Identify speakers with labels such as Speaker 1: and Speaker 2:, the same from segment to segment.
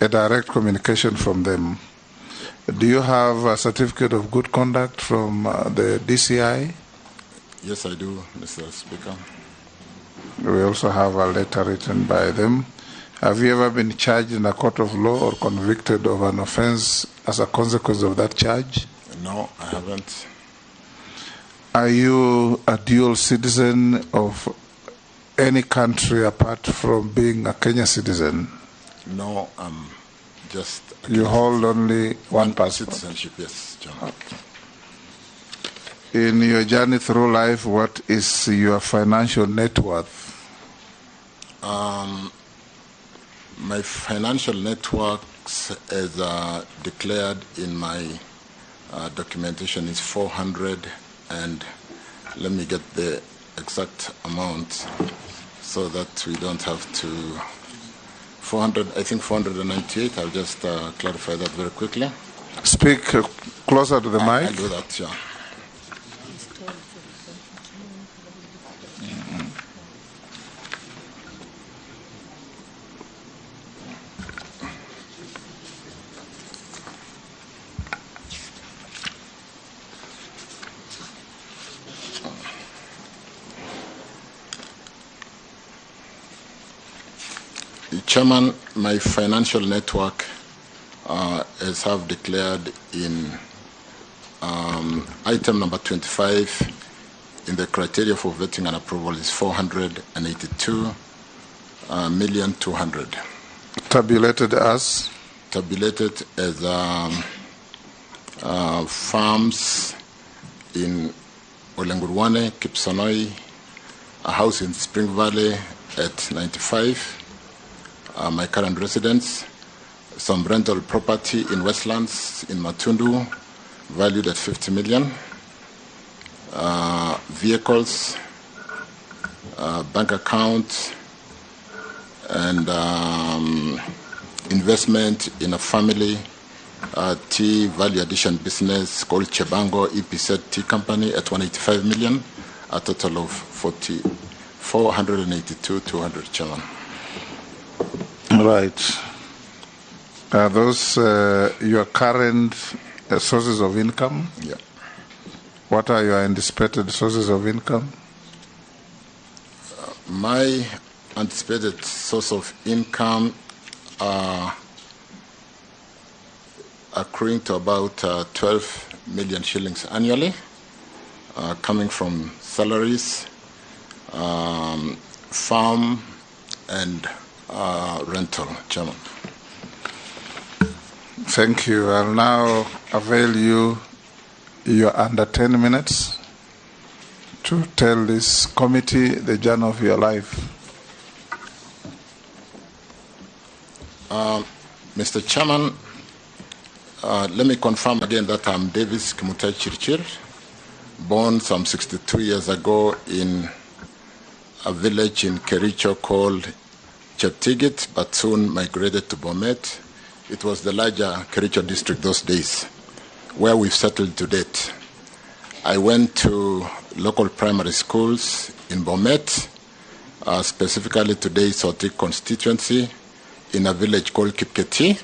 Speaker 1: a direct communication from them. Do you have a certificate of good conduct from the DCI?
Speaker 2: Yes, I do, Mr. Speaker.
Speaker 1: We also have a letter written by them. Have you ever been charged in a court of law or convicted of an offense as a consequence of that charge?
Speaker 2: No, I haven't.
Speaker 1: Are you a dual citizen of any country apart from being a Kenya citizen?
Speaker 2: No, I'm just...
Speaker 1: You hold only one passport?
Speaker 2: Citizenship, yes, John.
Speaker 1: Okay. In your journey through life, what is your financial net worth?
Speaker 2: My financial net worth, as declared in my documentation, is 400, and let me get the exact amount so that we don't have to... 400, I think 498. I'll just clarify that very quickly.
Speaker 1: Speak closer to the mic.
Speaker 2: I'll do that, yeah. Chairman, my financial network as have declared in item number 25 in the criteria for vetting and approval is 482,200,000.
Speaker 1: Tabulated as?
Speaker 2: Tabulated as farms in Olengurwane, Kipsonoi, a house in Spring Valley at 95, my current residence, some rental property in Westlands, in Matundu, valued at 50 million, vehicles, bank account, and investment in a family tea value addition business called Chebango EPZ Tea Company at 185 million, a total of 482,200, Chairman.
Speaker 1: Right. Are those your current sources of income?
Speaker 2: Yeah.
Speaker 1: What are your anticipated sources of income?
Speaker 2: My anticipated source of income accruing to about 12 million shillings annually, coming from salaries, farm, and rental, Chairman.
Speaker 1: Thank you. I'll now avail you your under 10 minutes to tell this committee the journey of your life.
Speaker 2: Mr. Chairman, let me confirm again that I'm Davis Kimutai Chirchir, born some 62 years ago in a village in Kericho called Cheptigit, but soon migrated to Bomet. It was the larger Kericho district those days, where we've settled to date. I went to local primary schools in Bomet, specifically today Sotik constituency, in a village called Kipketi,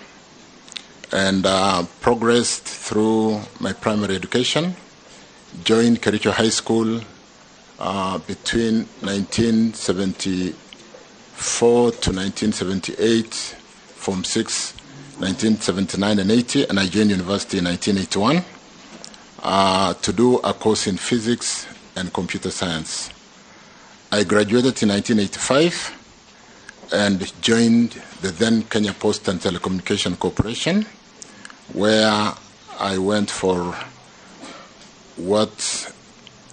Speaker 2: and progressed through my primary education, joined Kericho High School between 1974 to 1978, Form 6, 1979 and 80, and I joined university in 1981 to do a course in physics and computer science. I graduated in 1985 and joined the then Kenya Post and Telecommunication Corporation, where I went for what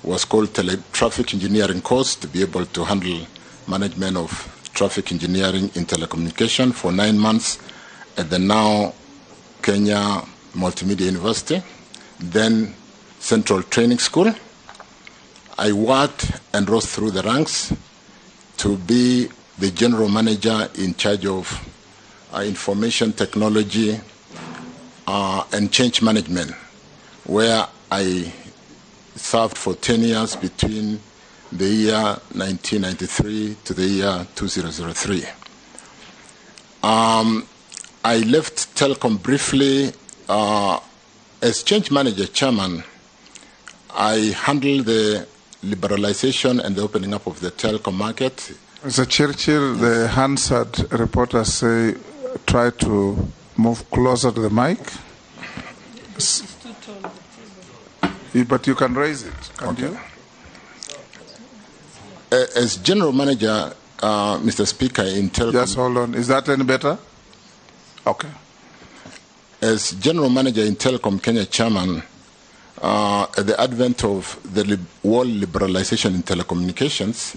Speaker 2: was called traffic engineering course to be able to handle management of traffic engineering in telecommunication for 9 months at the now Kenya Multimedia University, then Central Training School. I worked and rose through the ranks to be the general manager in charge of information technology and change management, where I served for 10 years between the year 1993 to the year 2003. I left Telecom briefly. As change manager chairman, I handled the liberalization and the opening up of the telecom market.
Speaker 1: Mr. Chirchir, the Hansard reporters say try to move closer to the mic. But you can raise it, can't you?
Speaker 2: As general manager, Mr. Speaker, in telecom...
Speaker 1: Just hold on. Is that any better? Okay.
Speaker 2: As general manager in Telecom Kenya chairman, at the advent of the world liberalization in telecommunications,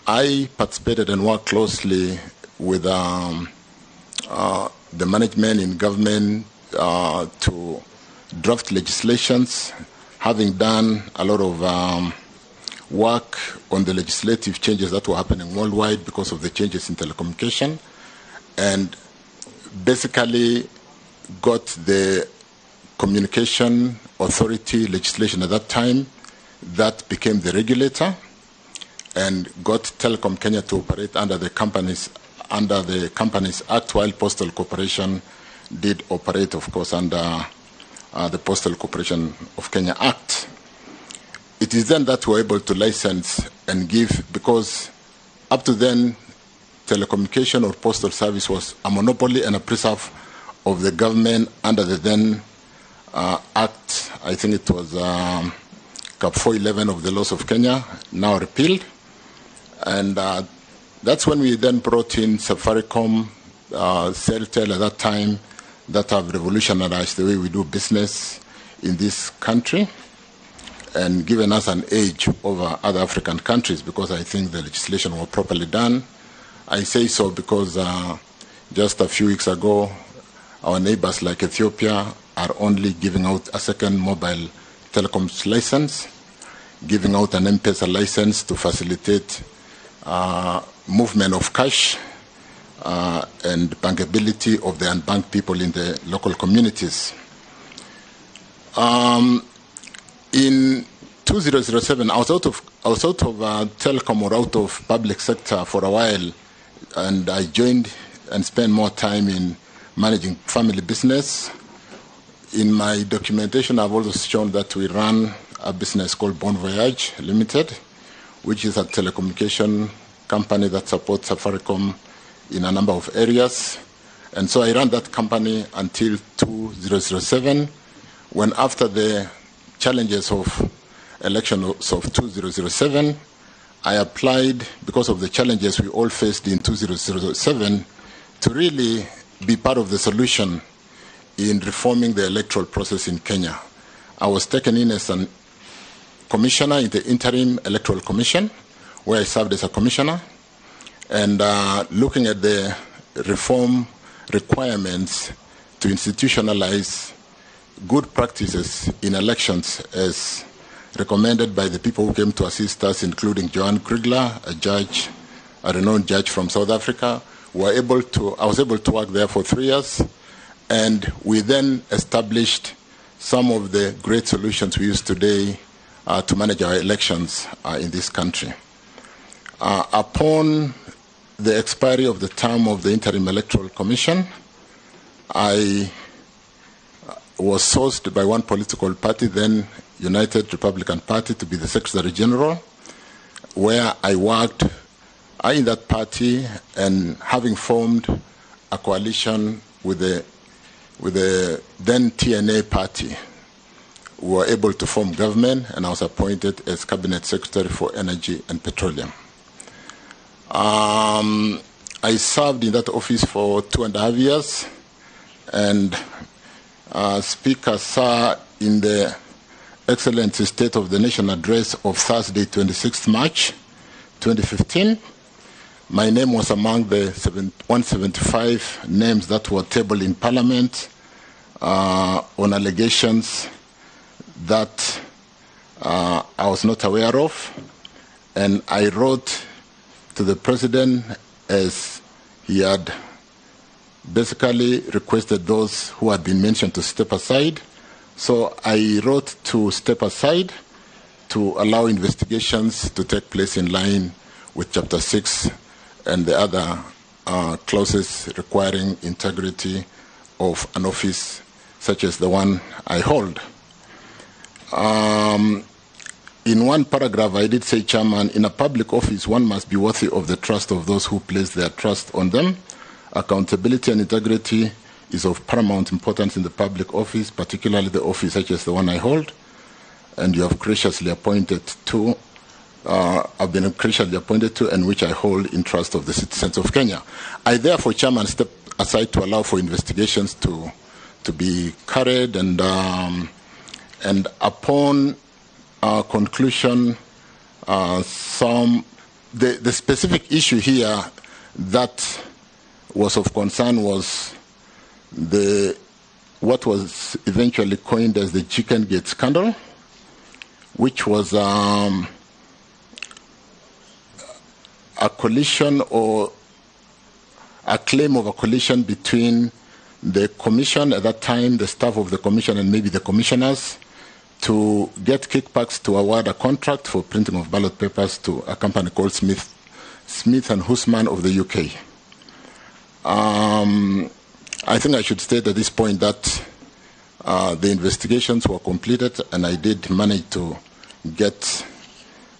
Speaker 2: I participated and worked closely with the management in government to draft legislations, having done a lot of work on the legislative changes that were happening worldwide because of the changes in telecommunication, and basically got the communication authority legislation at that time that became the regulator, and got Telecom Kenya to operate under the Companies Act, while Postal Corporation did operate, of course, under the Postal Corporation of Kenya Act. It is then that we were able to license and give, because up to then, telecommunication or postal service was a monopoly and a preserve of the government under the then Act. I think it was Cap 411 of the laws of Kenya, now repealed. And that's when we then brought in Safaricom, Celtel at that time, that have revolutionized the way we do business in this country and given us an edge over other African countries, because I think the legislation was properly done. I say so because just a few weeks ago, our neighbors like Ethiopia are only giving out a second mobile telecoms license, giving out an M-Pesa license to facilitate movement of cash and bankability of the unbanked people in the local communities. In 2007, I was out of telecom or out of public sector for a while, and I joined and spent more time in managing family business. In my documentation, I've also shown that we run a business called Bon Voyage Limited, which is a telecommunication company that supports Safaricom in a number of areas. And so I ran that company until 2007, when after the challenges of elections of 2007, I applied, because of the challenges we all faced in 2007, to really be part of the solution in reforming the electoral process in Kenya. I was taken in as a commissioner in the Interim Electoral Commission, where I served as a commissioner, and looking at the reform requirements to institutionalize good practices in elections as recommended by the people who came to assist us, including Joan Krigler, a judge, a renowned judge from South Africa. I was able to work there for 3 years, and we then established some of the great solutions we use today to manage our elections in this country. Upon the expiry of the term of the Interim Electoral Commission, I was sourced by one political party, then United Republican Party, to be the Secretary General, where I worked in that party, and having formed a coalition with the then TNA party, we were able to form government, and I was appointed as Cabinet Secretary for Energy and Petroleum. I served in that office for 2.5 years, and Speaker sir, in the excellent State of the Nation address of Thursday, 26th March 2015, my name was among the 175 names that were tabled in Parliament on allegations that I was not aware of, and I wrote to the President as he had basically requested those who had been mentioned to step aside. So I wrote to step aside to allow investigations to take place in line with Chapter 6 and the other clauses requiring integrity of an office such as the one I hold. In one paragraph, I did say, Chairman, in a public office, one must be worthy of the trust of those who place their trust on them. Accountability and integrity is of paramount importance in the public office, particularly the office such as the one I hold, and you have graciously appointed to, I've been graciously appointed to, and which I hold in trust of the citizens of Kenya. I therefore, Chairman, step aside to allow for investigations to be carried, and upon conclusion, the specific issue here that was of concern was what was eventually coined as the Chicken Gate scandal, which was a collision or a claim of a collision between the commission at that time, the staff of the commission, and maybe the commissioners, to get kickbacks to award a contract for printing of ballot papers to a company called Smith and Hussman of the UK. I think I should state at this point that the investigations were completed, and I did manage to get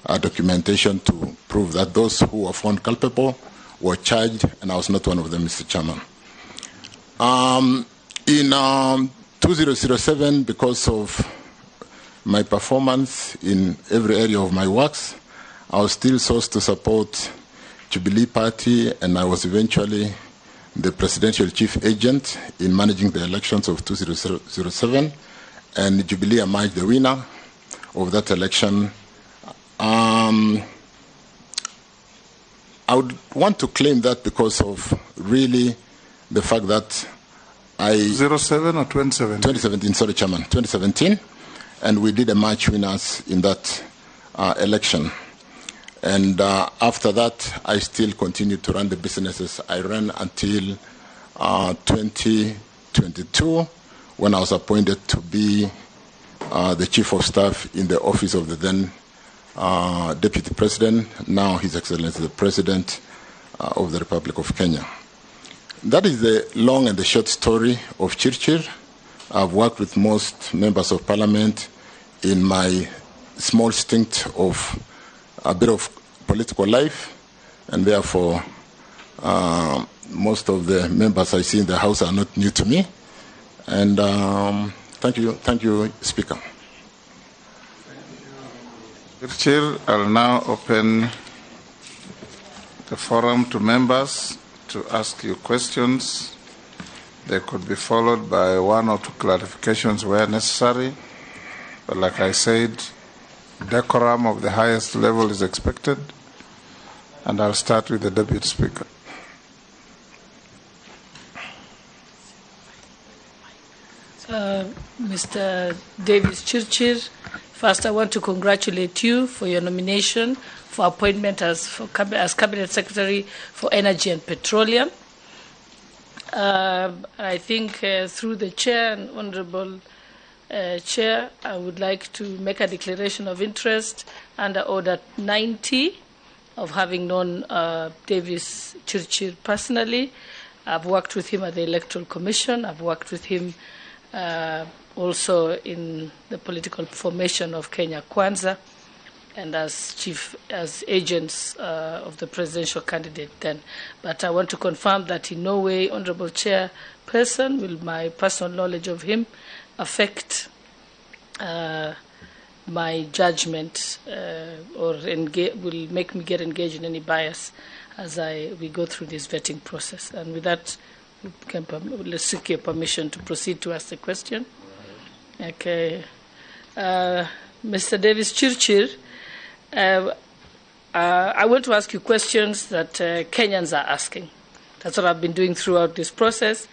Speaker 2: documentation to prove that those who were found culpable were charged, and I was not one of them, Mr. Chairman. In 2007, because of my performance in every area of my works, I was still sourced to support Jubilee Party, and I was eventually the presidential chief agent in managing the elections of 2007, and Jubilee emerged the winner of that election. I would want to claim that because of really the fact that
Speaker 1: 07 or 2017?
Speaker 2: 2017, sorry, Chairman, 2017. And we did emerge winners in that election. And after that, I still continued to run the businesses I ran until 2022, when I was appointed to be the Chief of Staff in the office of the then Deputy President, now His Excellency the President of the Republic of Kenya. That is the long and the short story of Chirchir. I've worked with most members of Parliament in my small stint of a bit of political life, and therefore most of the members I see in the House are not new to me. And thank you, Speaker.
Speaker 1: Chair, I'll now open the forum to members to ask you questions. They could be followed by one or two clarifications where necessary. But like I said, decorum of the highest level is expected. And I'll start with the Deputy Speaker.
Speaker 3: Mr. Davis Chirchir, first I want to congratulate you for your nomination for appointment as Cabinet Secretary for Energy and Petroleum. I think through the Chair and Honourable Chair, I would like to make a declaration of interest under Order 90 of having known Davis Chirchir personally. I've worked with him at the Electoral Commission. I've worked with him also in the political formation of Kenya Kwanza, and as agents of the presidential candidate then. But I want to confirm that in no way, Honourable Chairperson, will my personal knowledge of him affect my judgment or will make me get engaged in any bias as we go through this vetting process. And with that, let's seek your permission to proceed to ask the question. Okay. Mr. Davis Chirchir, I want to ask you questions that Kenyans are asking. That's what I've been doing throughout this process.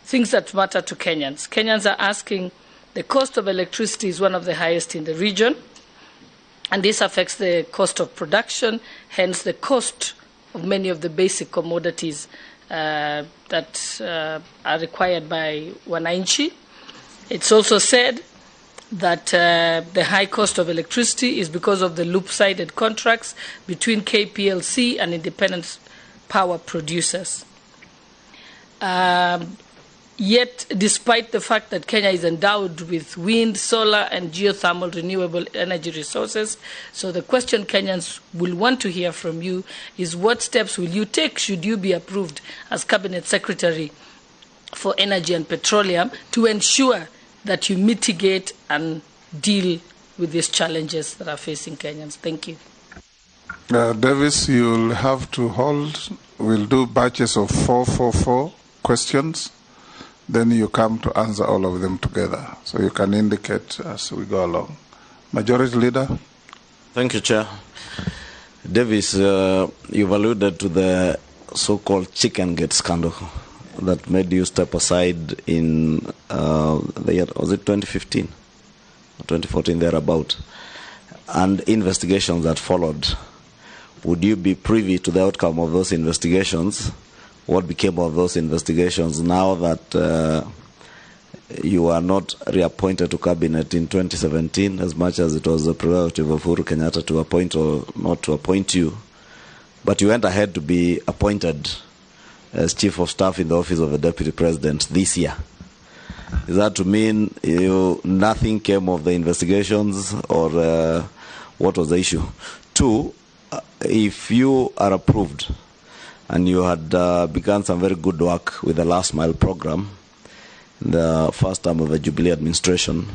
Speaker 3: Things that matter to Kenyans. Kenyans are asking, the cost of electricity is one of the highest in the region, and this affects the cost of production, hence the cost of many of the basic commodities that are required by wananchi. It's also said that the high cost of electricity is because of the loop-sided contracts between KPLC and independent power producers. Yet, despite the fact that Kenya is endowed with wind, solar, and geothermal renewable energy resources, so the question Kenyans will want to hear from you is what steps will you take should you be approved as Cabinet Secretary for Energy and Petroleum to ensure that you mitigate and deal with these challenges that are facing Kenyans? Thank you.
Speaker 1: Davis, you'll have to hold. We'll do batches of 4 questions. Then you come to answer all of them together. So you can indicate as we go along. Majority Leader.
Speaker 4: Thank you, Chair. Davis, you've alluded to the so-called chicken gate scandal that made you step aside in the year, was it 2015? 2014, thereabout, and investigations that followed. Would you be privy to the outcome of those investigations? What became of those investigations now that you are not reappointed to cabinet in 2017, as much as it was the prerogative of Uhuru Kenyatta to appoint or not to appoint you, but you went ahead to be appointed as Chief of Staff in the office of the Deputy President this year? Is that to mean nothing came of the investigations, or what was the issue? Two, if you are approved, and you had begun some very good work with the Last Mile program in the first term of the Jubilee administration.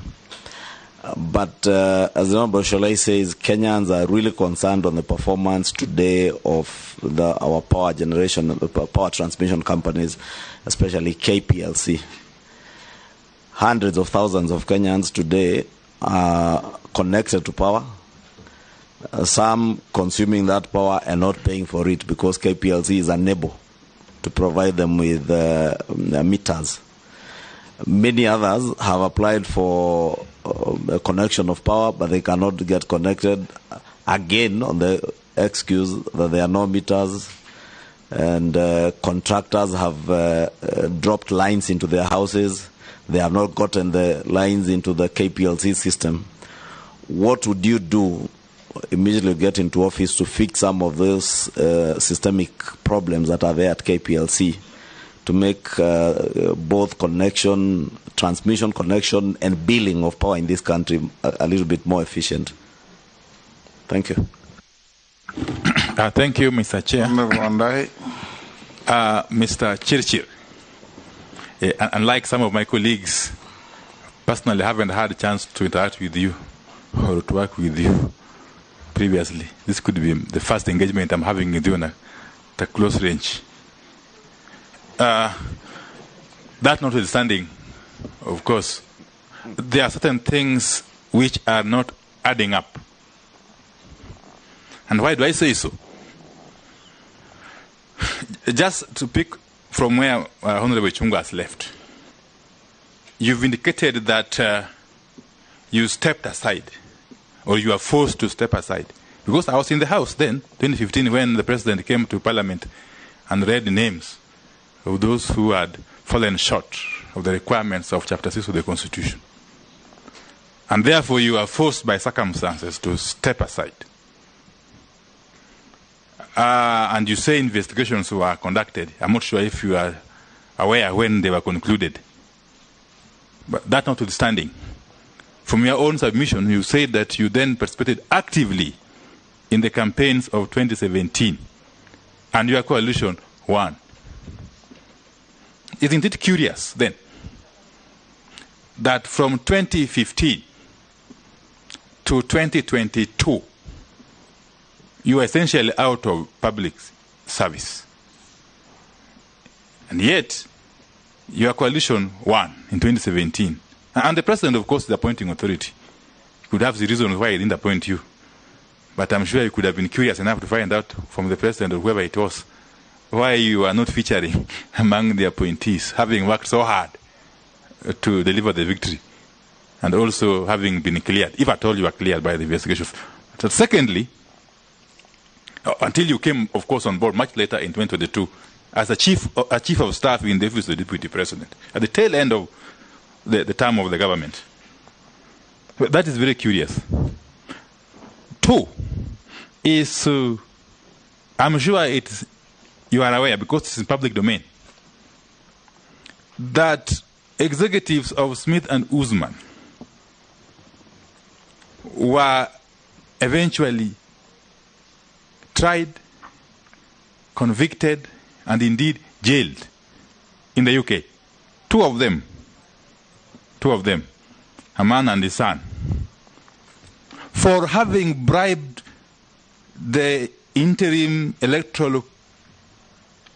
Speaker 4: But as the Honorable Sholai says, Kenyans are really concerned on the performance today of our power generation, power transmission companies, especially KPLC. Hundreds of thousands of Kenyans today are connected to power. Some consuming that power and not paying for it because KPLC is unable to provide them with meters. Many others have applied for a connection of power, but they cannot get connected, again on the excuse that there are no meters, and contractors have dropped lines into their houses. They have not gotten the lines into the KPLC system. What would you do immediately get into office to fix some of those systemic problems that are there at KPLC to make both connection, transmission connection, and billing of power in this country a little bit more efficient? Thank you.
Speaker 5: Thank you, Mr. Chair. Mr. Chirchir, unlike some of my colleagues, personally I haven't had a chance to interact with you or to work with you previously. This could be the first engagement I'm having with you at a close range. That notwithstanding, of course, there are certain things which are not adding up. And why do I say so? Just to pick from where Honorable Chunga has left, you've indicated that you stepped aside, or you are forced to step aside. Because I was in the House then, 2015, when the President came to Parliament and read the names of those who had fallen short of the requirements of Chapter 6 of the Constitution. And therefore you are forced by circumstances to step aside. And you say investigations were conducted. I'm not sure if you are aware when they were concluded. But that notwithstanding, from your own submission, you said that you then participated actively in the campaigns of 2017, and your coalition won. Isn't it curious, then, that from 2015 to 2022, you are essentially out of public service, and yet your coalition won in 2017? And the President, of course, is the appointing authority. He could have the reasons why he didn't appoint you. But I'm sure you could have been curious enough to find out from the President or whoever it was why you are not featuring among the appointees, having worked so hard to deliver the victory, and also having been cleared, if at all you are cleared by the investigations. So secondly, until you came, of course, on board much later in 2022 as a chief of staff in the office of the Deputy President, at the tail end of the term of the government. But that is very curious. Two is, I'm sure you are aware, because it's in public domain, that executives of Smith and Usman were eventually tried, convicted, and indeed jailed in the UK. Two of them, a man and his son, for having bribed the interim electoral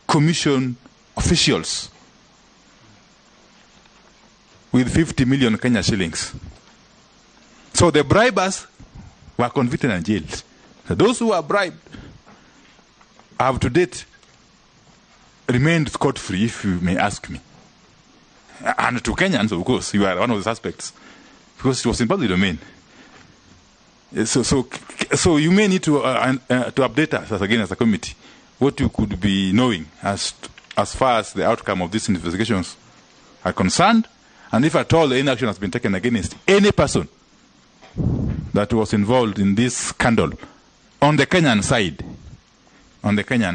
Speaker 5: commission officials with 50 million Kenya shillings. So the bribers were convicted and jailed. So those who were bribed have to date remained scot-free, if you may ask me. And to Kenyans, of course, you are one of the suspects, because it was in public domain. So you may need to update us as a committee what you could be knowing as far as the outcome of these investigations are concerned, and if at all any action has been taken against any person that was involved in this scandal on the Kenyan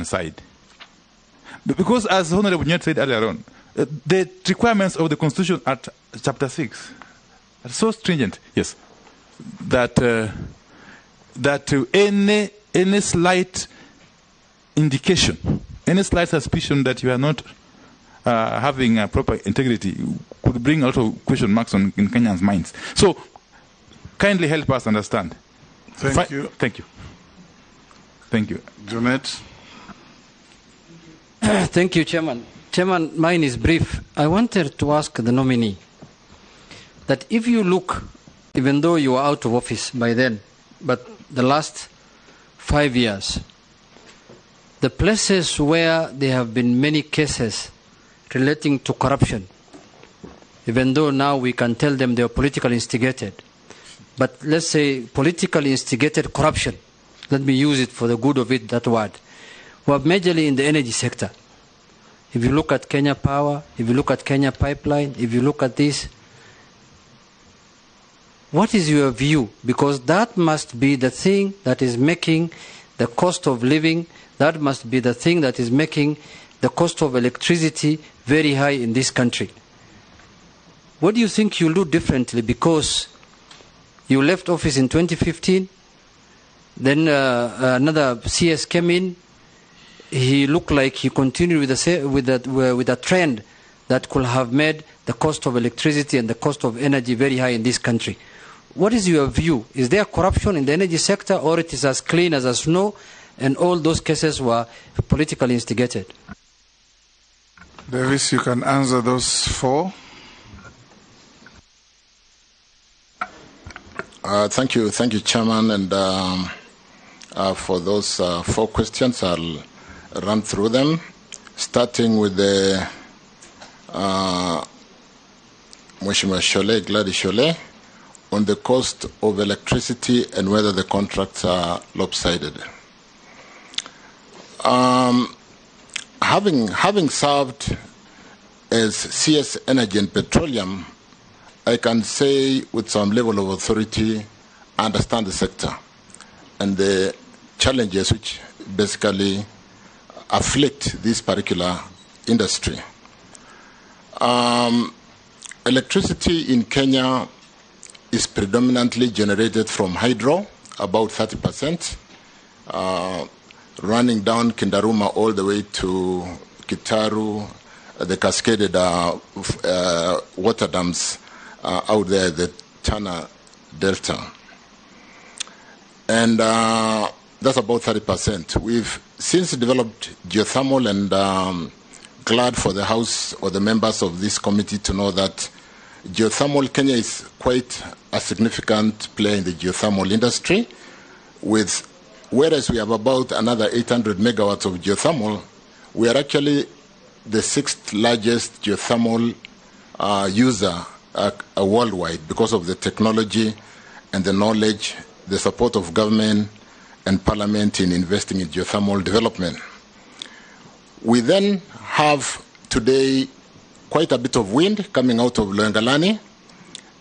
Speaker 5: side. Because as Honorable Nyet said earlier on, the requirements of the Constitution at Chapter 6 are so stringent, yes, that any slight indication, any slight suspicion that you are not having a proper integrity could bring a lot of question marks in Kenyans' minds. So, kindly help us understand.
Speaker 1: Thank you.
Speaker 5: Thank you. Thank you.
Speaker 1: Junet.
Speaker 6: Thank you, Chairman. Chairman, mine is brief. I wanted to ask the nominee that if you look, even though you are out of office by then, but the last 5 years, the places where there have been many cases relating to corruption, even though now we can tell them they are politically instigated, but let's say politically instigated corruption, let me use it for the good of it, that word, were majorly in the energy sector. If you look at Kenya Power, if you look at Kenya Pipeline, if you look at this, what is your view? Because that must be the thing that is making the cost of living, that must be the thing that is making the cost of electricity very high in this country. What do you think you'll do differently? Because you left office in 2015, then another CS came in. He looked like he continued with a trend that could have made the cost of electricity and the cost of energy very high in this country. What is your view? Is there corruption in the energy sector, or it is as clean as snow and all those cases were politically instigated?
Speaker 1: Davis, you can answer those four.
Speaker 2: Thank you, Chairman, and for those four questions, I'll run through them, starting with the Mheshimiwa Gladys Shole, on the cost of electricity and whether the contracts are lopsided. Having served as CS Energy and Petroleum, I can say with some level of authority, I understand the sector and the challenges which basically afflict this particular industry. Electricity in Kenya is predominantly generated from hydro, about 30%, running down Kindaruma all the way to Kitaru, the cascaded water dams out there, the Tana Delta. And that's about 30%. We've since developed geothermal, and glad for the House or the members of this committee to know that geothermal, Kenya is quite a significant player in the geothermal industry. Whereas we have about another 800 megawatts of geothermal, we are actually the 6th largest geothermal user worldwide because of the technology and the knowledge, the support of government and parliament in investing in geothermal development. We then have today quite a bit of wind coming out of Loengalani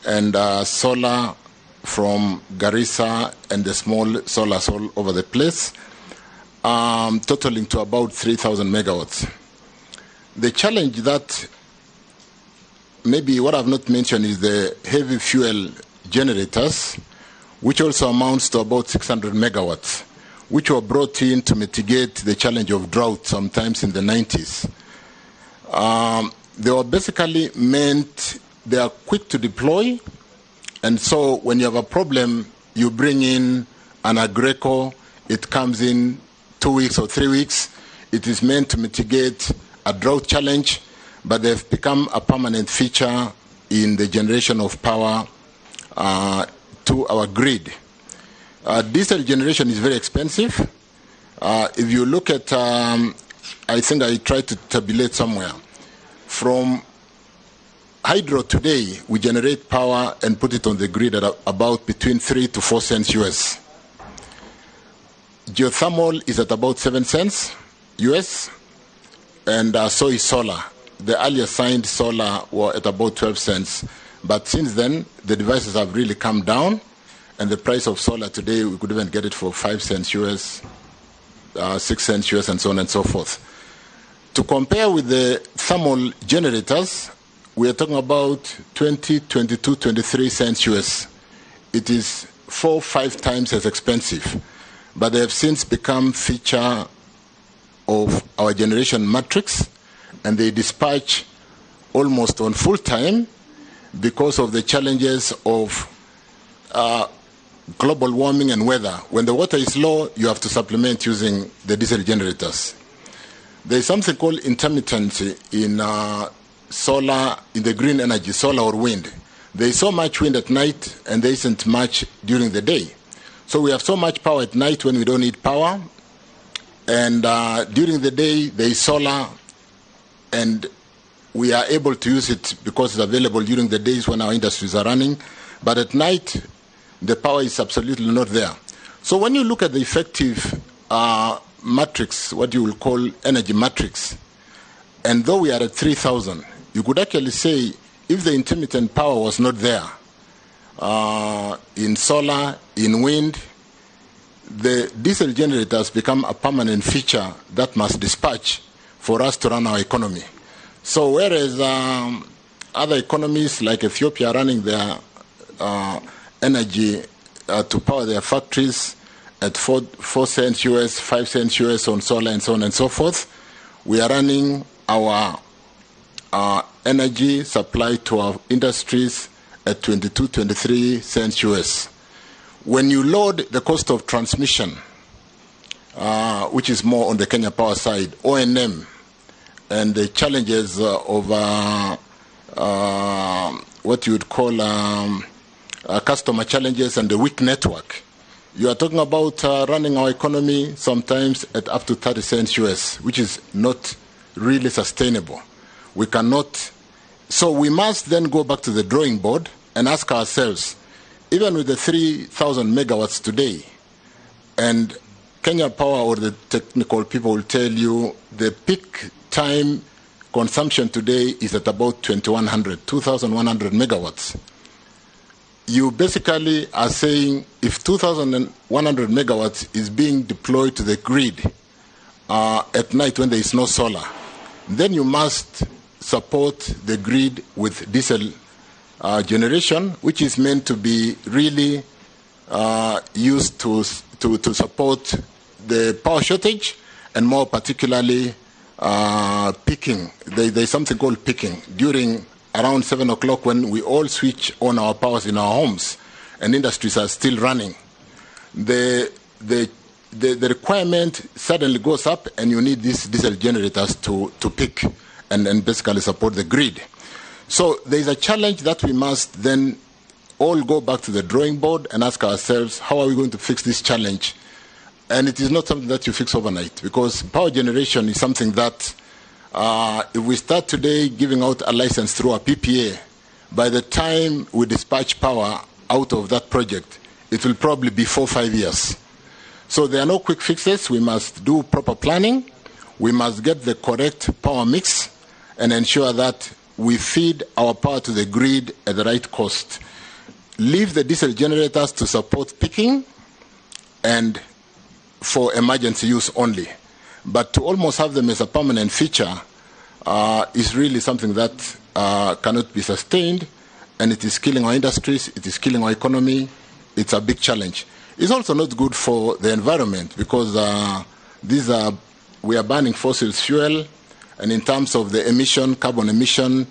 Speaker 2: and solar from Garissa and the small solars all over the place, totaling to about 3,000 megawatts. The challenge that maybe what I've not mentioned is the heavy fuel generators, which also amounts to about 600 megawatts, which were brought in to mitigate the challenge of drought sometimes in the 90s. They were basically meant, they are quick to deploy, and so when you have a problem, you bring in an Agreco, it comes in 2 weeks or 3 weeks. It is meant to mitigate a drought challenge, but they've become a permanent feature in the generation of power to our grid. Diesel generation is very expensive. If you look at, I think I tried to tabulate somewhere, from hydro today, we generate power and put it on the grid at about between 3 to 4 cents US. Geothermal is at about 7 cents US, and so is solar. The earlier signed solar were at about 12 cents. But since then, the devices have really come down, and the price of solar today, we could even get it for 5 cents US, 6 cents US, and so on and so forth. To compare with the thermal generators, we are talking about 20, 22, 23 cents US. It is 4 or 5 times as expensive, but they have since become feature of our generation matrix, and they dispatch almost on full time because of the challenges of global warming and weather. When the water is low, you have to supplement using the diesel generators. There is something called intermittency in solar, in the green energy, solar or wind. There is so much wind at night, and there isn't much during the day. So we have so much power at night when we don't need power, and during the day there is solar, and we are able to use it because it's available during the days when our industries are running. But at night, the power is absolutely not there. So when you look at the effective matrix, what you will call energy matrix, and though we are at 3,000, you could actually say if the intermittent power was not there, in solar, in wind, the diesel generators become a permanent feature that must dispatch for us to run our economy. So whereas other economies like Ethiopia are running their energy to power their factories at 4 cents US, 5 cents US on solar, and so on and so forth, we are running our energy supply to our industries at 22, 23 cents US. When you load the cost of transmission, which is more on the Kenya Power side, O&M, and the challenges of what you would call customer challenges and the weak network, you are talking about running our economy sometimes at up to 30 cents US, which is not really sustainable. We cannot, so we must then go back to the drawing board and ask ourselves, even with the 3,000 megawatts today, and Kenya Power or the technical people will tell you the peak time consumption today is at about 2,100 megawatts. You basically are saying if 2,100 megawatts is being deployed to the grid at night when there is no solar, then you must support the grid with diesel generation, which is meant to be really used to support the power shortage, and more particularly peaking. There's something called peaking during around 7 o'clock when we all switch on our powers in our homes and industries are still running. The requirement suddenly goes up, and you need these diesel generators to peak and basically support the grid. So there is a challenge that we must then all go back to the drawing board and ask ourselves, how are we going to fix this challenge? And it is not something that you fix overnight, because power generation is something that if we start today giving out a license through a PPA, by the time we dispatch power out of that project, it will probably be 4 or 5 years. So there are no quick fixes. We must do proper planning. We must get the correct power mix and ensure that we feed our power to the grid at the right cost. Leave the diesel generators to support peaking and for emergency use only. But to almost have them as a permanent feature is really something that cannot be sustained, and it is killing our industries, it is killing our economy. It's a big challenge. It's also not good for the environment because we are burning fossil fuel, and in terms of the emission, carbon emission,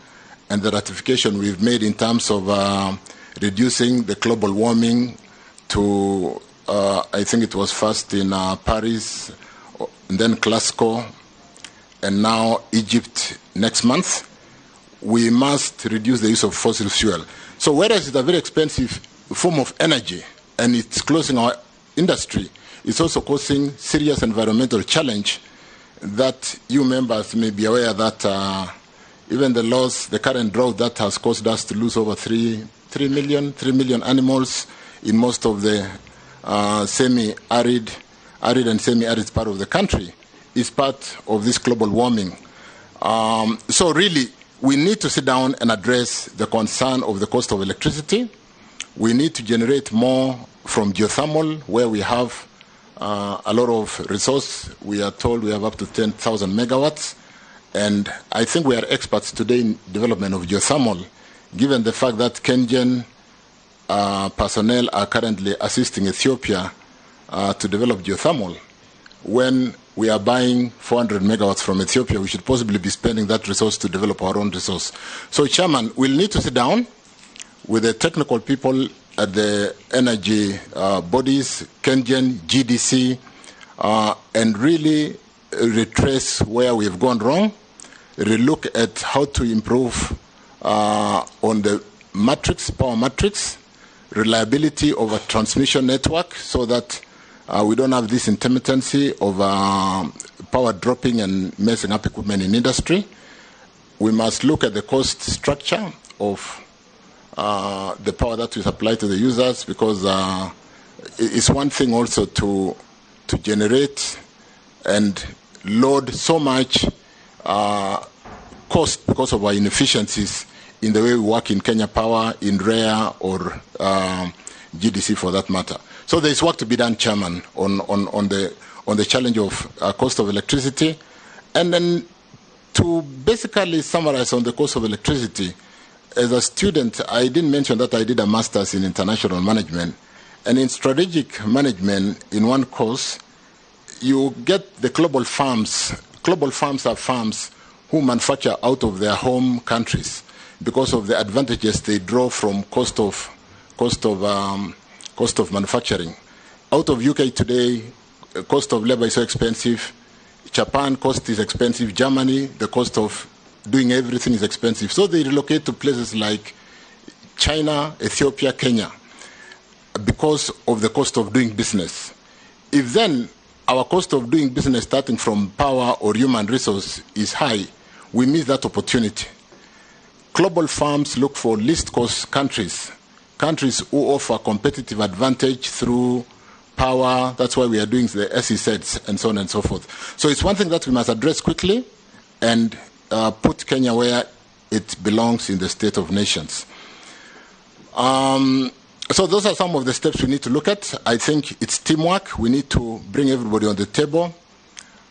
Speaker 2: and the ratification we've made in terms of reducing the global warming to, I think it was first in Paris, and then Glasgow, and now Egypt next month, we must reduce the use of fossil fuel. So whereas it's a very expensive form of energy and it's closing our industry, it's also causing serious environmental challenge that you members may be aware that even the current drought that has caused us to lose over 3 million animals in most of the semi-arid, arid and semi-arid part of the country is part of this global warming. So really, we need to sit down and address the concern of the cost of electricity. We need to generate more from geothermal, where we have a lot of resource. We are told we have up to 10,000 megawatts. And I think we are experts today in development of geothermal, given the fact that KenGen personnel are currently assisting Ethiopia to develop geothermal. When we are buying 400 megawatts from Ethiopia, we should possibly be spending that resource to develop our own resource. So, Chairman, we'll need to sit down with the technical people at the energy bodies, KenGen, GDC, and really retrace where we've gone wrong, relook at how to improve on the matrix, power matrix, reliability of a transmission network so that we don't have this intermittency of power dropping and messing up equipment in industry. We must look at the cost structure of the power that we supply to the users, because it's one thing also to generate and load so much cost because of our inefficiencies in the way we work in Kenya Power, in REA, or GDC for that matter. So there is work to be done, Chairman, on the challenge of cost of electricity. And then to basically summarize on the cost of electricity, as a student, I didn't mention that I did a master's in international management. And in strategic management, in one course, you get the global farms. Global farms are farms who manufacture out of their home countries because of the advantages they draw from cost of manufacturing. Out of UK today, cost of labor is so expensive. Japan, cost is expensive. Germany, the cost of doing everything is expensive. So they relocate to places like China, Ethiopia, Kenya, because of the cost of doing business. If then our cost of doing business starting from power or human resource is high, we miss that opportunity. Global firms look for least cost countries who offer competitive advantage through power. That's why we are doing the SEZs and so on and so forth. So it's one thing that we must address quickly and put Kenya where it belongs in the state of nations. So those are some of the steps we need to look at. I think it's teamwork. We need to bring everybody on the table.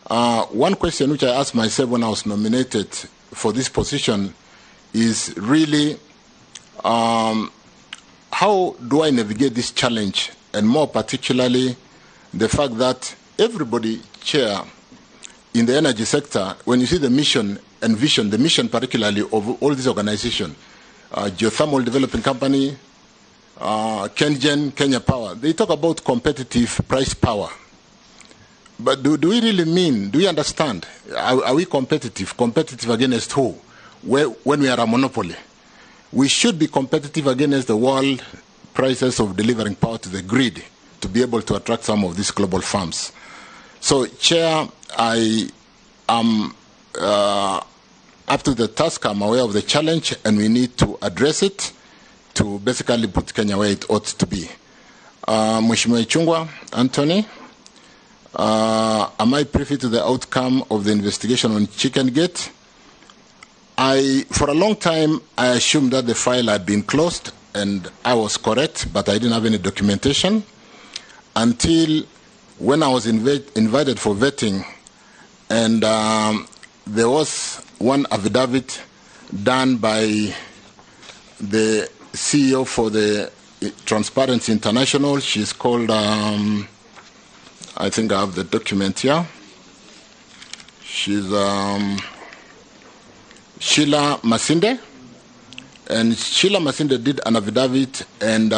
Speaker 2: One question which I asked myself when I was nominated for this position is really, how do I navigate this challenge? And more particularly, the fact that everybody, Chair, in the energy sector, when you see the mission and vision, the mission particularly of all these organizations, Geothermal Developing Company, KenGen, Kenya Power, they talk about competitive price power. But do we really mean, do we understand? Are we competitive? Competitive against who? When we are a monopoly. We should be competitive against the world prices of delivering power to the grid to be able to attract some of these global firms. So, Chair, I am up to the task. I'm aware of the challenge, and we need to address it to basically put Kenya where it ought to be. Mheshimiwa Ichung'wah Anthony, am I privy to the outcome of the investigation on Chicken Gate? For a long time, I assumed that the file had been closed, and I was correct, but I didn't have any documentation until when I was invited for vetting, and there was one affidavit done by the CEO for the Transparency International. She's called, I think I have the document here. She's Sheila Masinde. And Sheila Masinde did an affidavit, and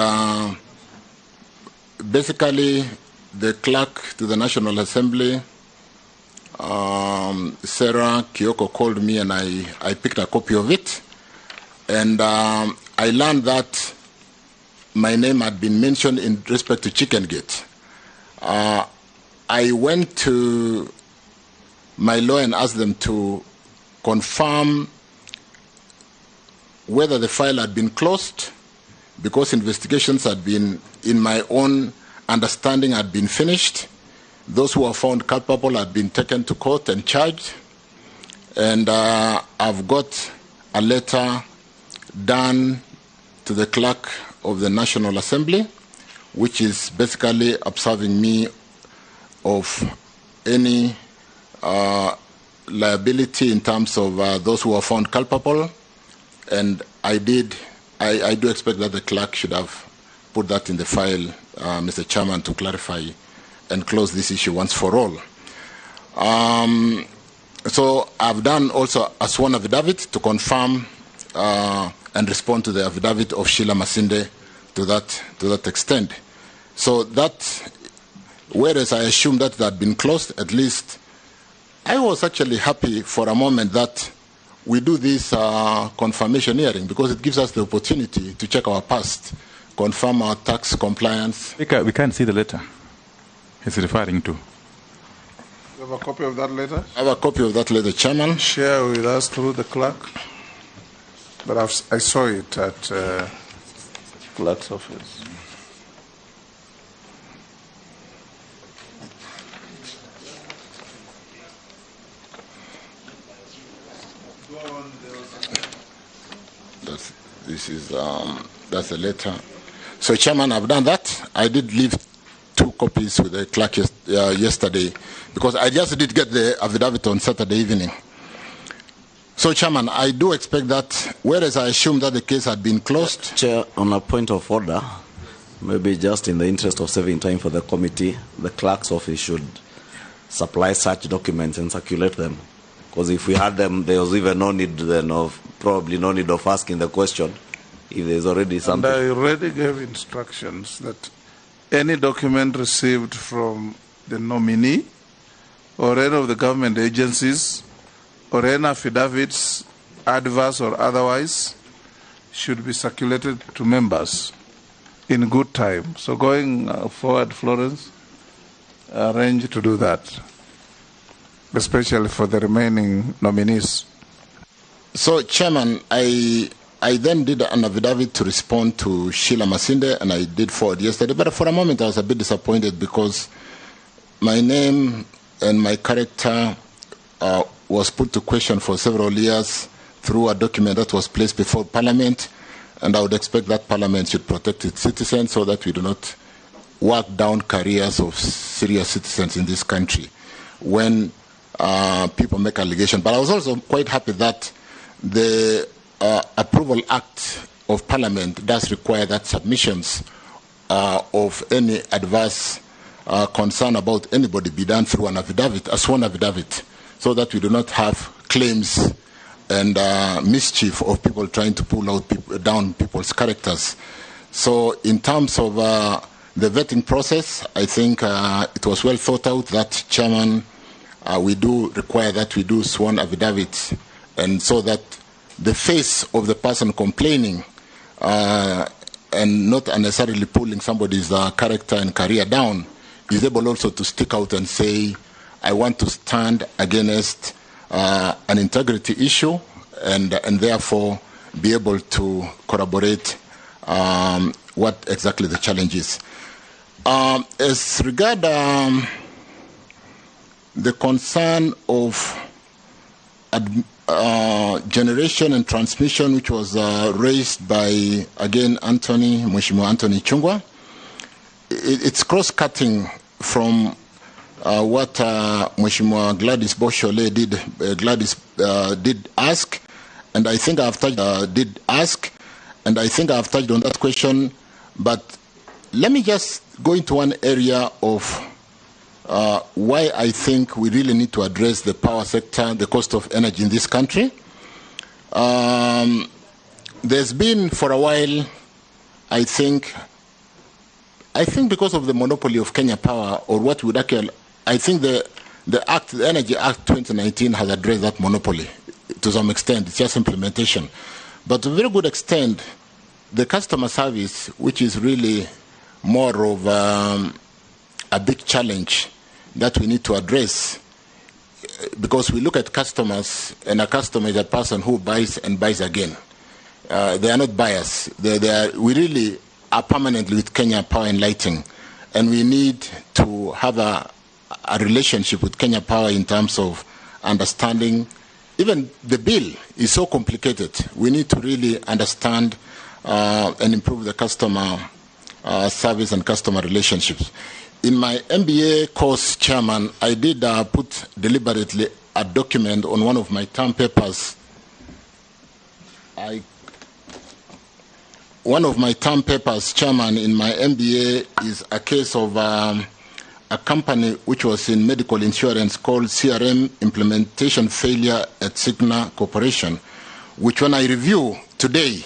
Speaker 2: basically the clerk to the National Assembly, Sarah Kyoko, called me, and I picked a copy of it. And I learned that my name had been mentioned in respect to Chicken Gate. I went to my lawyer and asked them to confirm whether the file had been closed, because investigations had been, in my own understanding, had been finished. Those who were found culpable had been taken to court and charged. And I've got a letter done to the clerk of the National Assembly, which is basically absolving me of any liability in terms of those who were found culpable. And I do expect that the clerk should have put that in the file, Mr. Chairman, to clarify and close this issue once for all. So I've done also a sworn affidavit to confirm and respond to the affidavit of Sheila Masinde to that extent. So that, whereas I assumed that it had been closed, at least I was actually happy for a moment that we do this confirmation hearing, because it gives us the opportunity to check our past, confirm our tax compliance.
Speaker 5: We can't see the letter he's referring to.
Speaker 1: You have a copy of that letter?
Speaker 2: I have a copy of that letter, Chairman.
Speaker 1: Share with us through the clerk. But I saw it at clerk's office.
Speaker 2: That's a letter. So, Chairman, I've done that. I did leave 2 copies with the clerk yesterday, because I just did get the affidavit on Saturday evening. So, Chairman, I do expect that, whereas I assumed that the case had been closed.
Speaker 4: Chair, on a point of order, maybe just in the interest of saving time for the committee, the clerk's office should supply such documents and circulate them. Because if we had them, there was even no need then of, probably no need of asking the question if there's already something.
Speaker 1: And I already gave instructions that any document received from the nominee or any of the government agencies or any affidavits, adverse or otherwise, should be circulated to members in good time. So going forward, Florence, arrange to do that, especially for the remaining nominees.
Speaker 2: So, Chairman, I then did an affidavit to respond to Sheila Masinde, and I did forward yesterday. But for a moment, I was a bit disappointed, because my name and my character was put to question for several years through a document that was placed before Parliament, and I would expect that Parliament should protect its citizens so that we do not work down careers of serious citizens in this country when people make allegations. But I was also quite happy that the Approval Act of Parliament does require that submissions of any adverse concern about anybody be done through an affidavit, a sworn affidavit, so that we do not have claims and mischief of people trying to pull out down people's characters. So in terms of the vetting process, I think it was well thought out that, Chairman, we do require that we do sworn affidavits, and so that the face of the person complaining and not unnecessarily pulling somebody's character and career down is able also to stick out and say, I want to stand against an integrity issue, and therefore be able to corroborate what exactly the challenge is. As regard the concern of generation and transmission, which was raised by, again, Mheshimiwa Anthony Chungwa, it's cross-cutting from what Mheshimiwa Gladys Boshole did ask, and I think I've touched, did ask, and I think I've touched on that question, but let me just go into one area of why I think we really need to address the power sector, the cost of energy in this country. There's been for a while, I think because of the monopoly of Kenya Power, or what would actually, I think the Energy Act 2019 has addressed that monopoly to some extent. It's just implementation. But to a very good extent, the customer service, which is really more of a big challenge that we need to address, because we look at customers, and a customer is a person who buys and buys again. They are not buyers. We really are permanently with Kenya Power and Lighting, and we need to have a relationship with Kenya Power in terms of understanding. Even the bill is so complicated. We need to really understand and improve the customer service and customer relationships. In my MBA course, Chairman, I did put deliberately a document on one of my term papers. One of my term papers, Chairman, in my MBA is a case of a company which was in medical insurance called CRM Implementation Failure at Cigna Corporation, which when I review today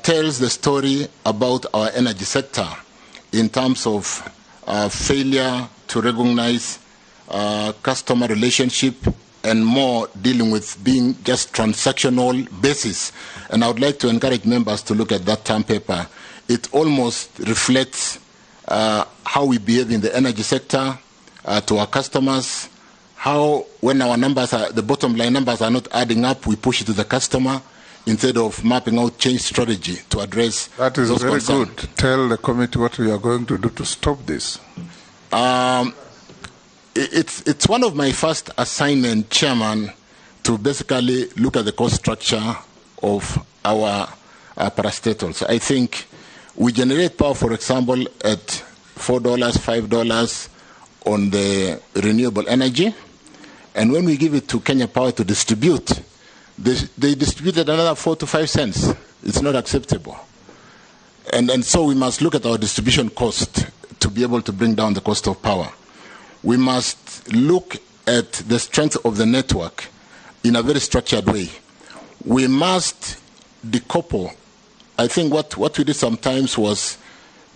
Speaker 2: tells the story about our energy sector in terms of failure to recognize customer relationship and more dealing with being just transactional basis. And I would like to encourage members to look at that term paper. It almost reflects how we behave in the energy sector to our customers, how when our numbers are, the bottom line numbers are not adding up, we push it to the customer instead of mapping out change strategy to address
Speaker 1: that is
Speaker 2: those
Speaker 1: very
Speaker 2: concerns.
Speaker 1: Good. Tell the committee what we are going to do to stop this.
Speaker 2: It's one of my first assignment, Chairman, to basically look at the cost structure of our parastatals. I think we generate power, for example, at $4, $5 on the renewable energy, and when we give it to Kenya Power to distribute, they distributed another 4 to 5 cents. It's not acceptable. And so we must look at our distribution cost to be able to bring down the cost of power. We must look at the strength of the network in a very structured way. We must decouple. I think what we did sometimes was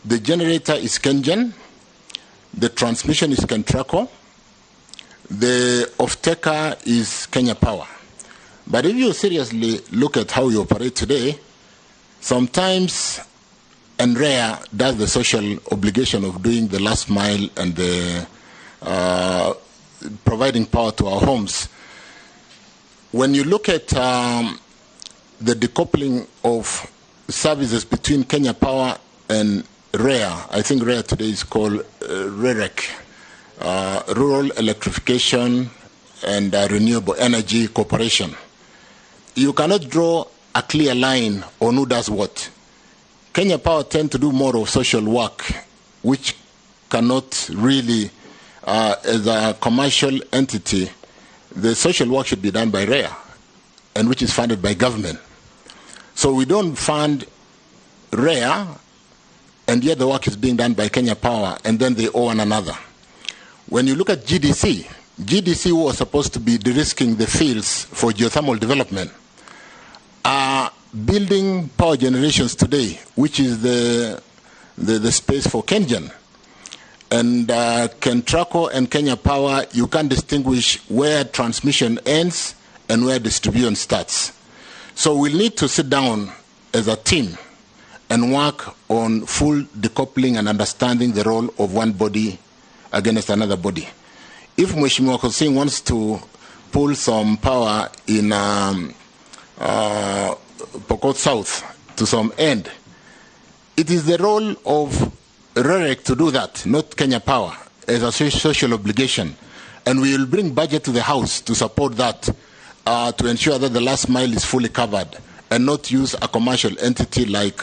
Speaker 2: the generator is KenGen, the transmission is Kentraco, the off-taker is Kenya Power. But if you seriously look at how you operate today, sometimes and rare does the social obligation of doing the last mile and the providing power to our homes. When you look at the decoupling of services between Kenya Power and REA, I think REA today is called REREC, Rural Electrification and Renewable Energy Corporation. You cannot draw a clear line on who does what. Kenya Power tend to do more of social work, which cannot really, as a commercial entity, the social work should be done by REA, and which is funded by government. So we don't fund REA, and yet the work is being done by Kenya Power, and then they owe one another. When you look at GDC was supposed to be de-risking the fields for geothermal development, are building power generations today, which is the space for KenGen. And Kentraco and Kenya Power, you can't distinguish where transmission ends and where distribution starts. So we'll need to sit down as a team and work on full decoupling and understanding the role of one body against another body. If Mheshimiwa Hussein wants to pull some power in Pokot South to some end, it is the role of REREC to do that, not Kenya Power, as a social obligation. And we will bring budget to the House to support that, to ensure that the last mile is fully covered, and not use a commercial entity like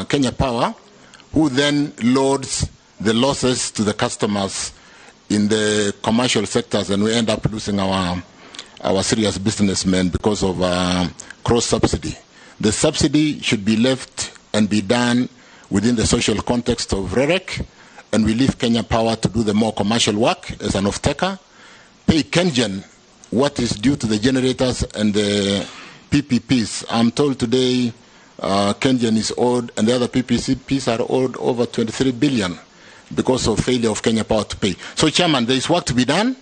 Speaker 2: Kenya Power, who then loads the losses to the customers in the commercial sectors, and we end up losing our our serious businessmen because of cross-subsidy. The subsidy should be left and be done within the social context of REREC, and we leave Kenya Power to do the more commercial work as an off-taker. Pay KenGen what is due to the generators and the PPPs. I'm told today KenGen is owed, and the other PPPs are owed over 23 billion because of failure of Kenya Power to pay. So, Chairman, there is work to be done.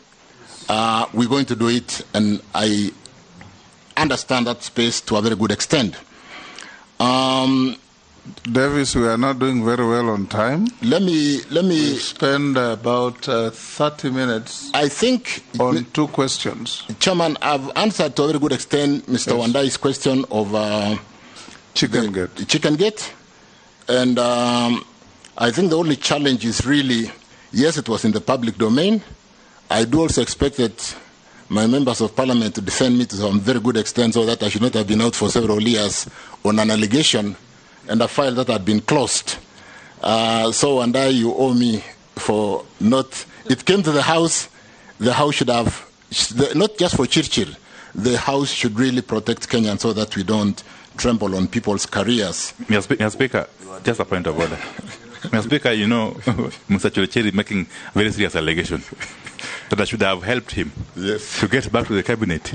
Speaker 2: We're going to do it, and I understand that space to a very good extent.
Speaker 1: Davis, we are not doing very well on time.
Speaker 2: Let me
Speaker 1: we spend about 30 minutes.
Speaker 2: I think
Speaker 1: on two questions.
Speaker 2: Chairman, I've answered to a very good extent Mr. Wandai's question of
Speaker 1: Chicken Gate.
Speaker 2: Chicken Gate, and I think the only challenge is really, yes, it was in the public domain. I do also expect that my members of parliament to defend me to some very good extent, so that I should not have been out for several years on an allegation and a file that had been closed. So, and you owe me for not... It came to the House should have... Not just for Chirchir, the House should really protect Kenyans so that we don't trample on people's careers.
Speaker 5: Mr. Speaker, just a point of order. Mr. Speaker, you know, Mr. Chirchir is making a very serious allegation that I should have helped him to get back to the cabinet,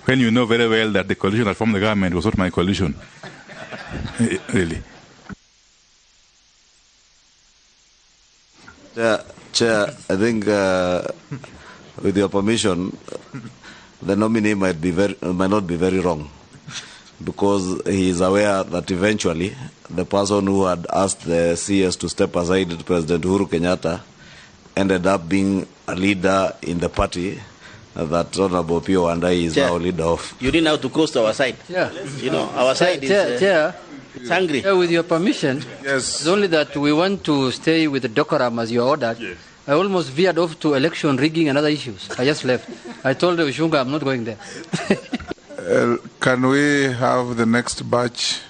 Speaker 5: when you know very well that the coalition that formed the government was not my coalition. Really.
Speaker 4: Chair, I think with your permission, the nominee might not be very wrong, because he is aware that eventually the person who had asked the CS to step aside, President Uhuru Kenyatta, ended up being a leader in the party that Honorable Pio Wandai is now leader of.
Speaker 7: You didn't have to cross to our side.
Speaker 6: Yeah.
Speaker 7: You know, our side is it's hungry.
Speaker 6: With your permission,
Speaker 1: yes.
Speaker 6: It's only that we want to stay with the decorum as you ordered. Yes. I almost veered off to election rigging and other issues. I just left. I told Ushunga I'm not going there.
Speaker 1: Can we have the next batch?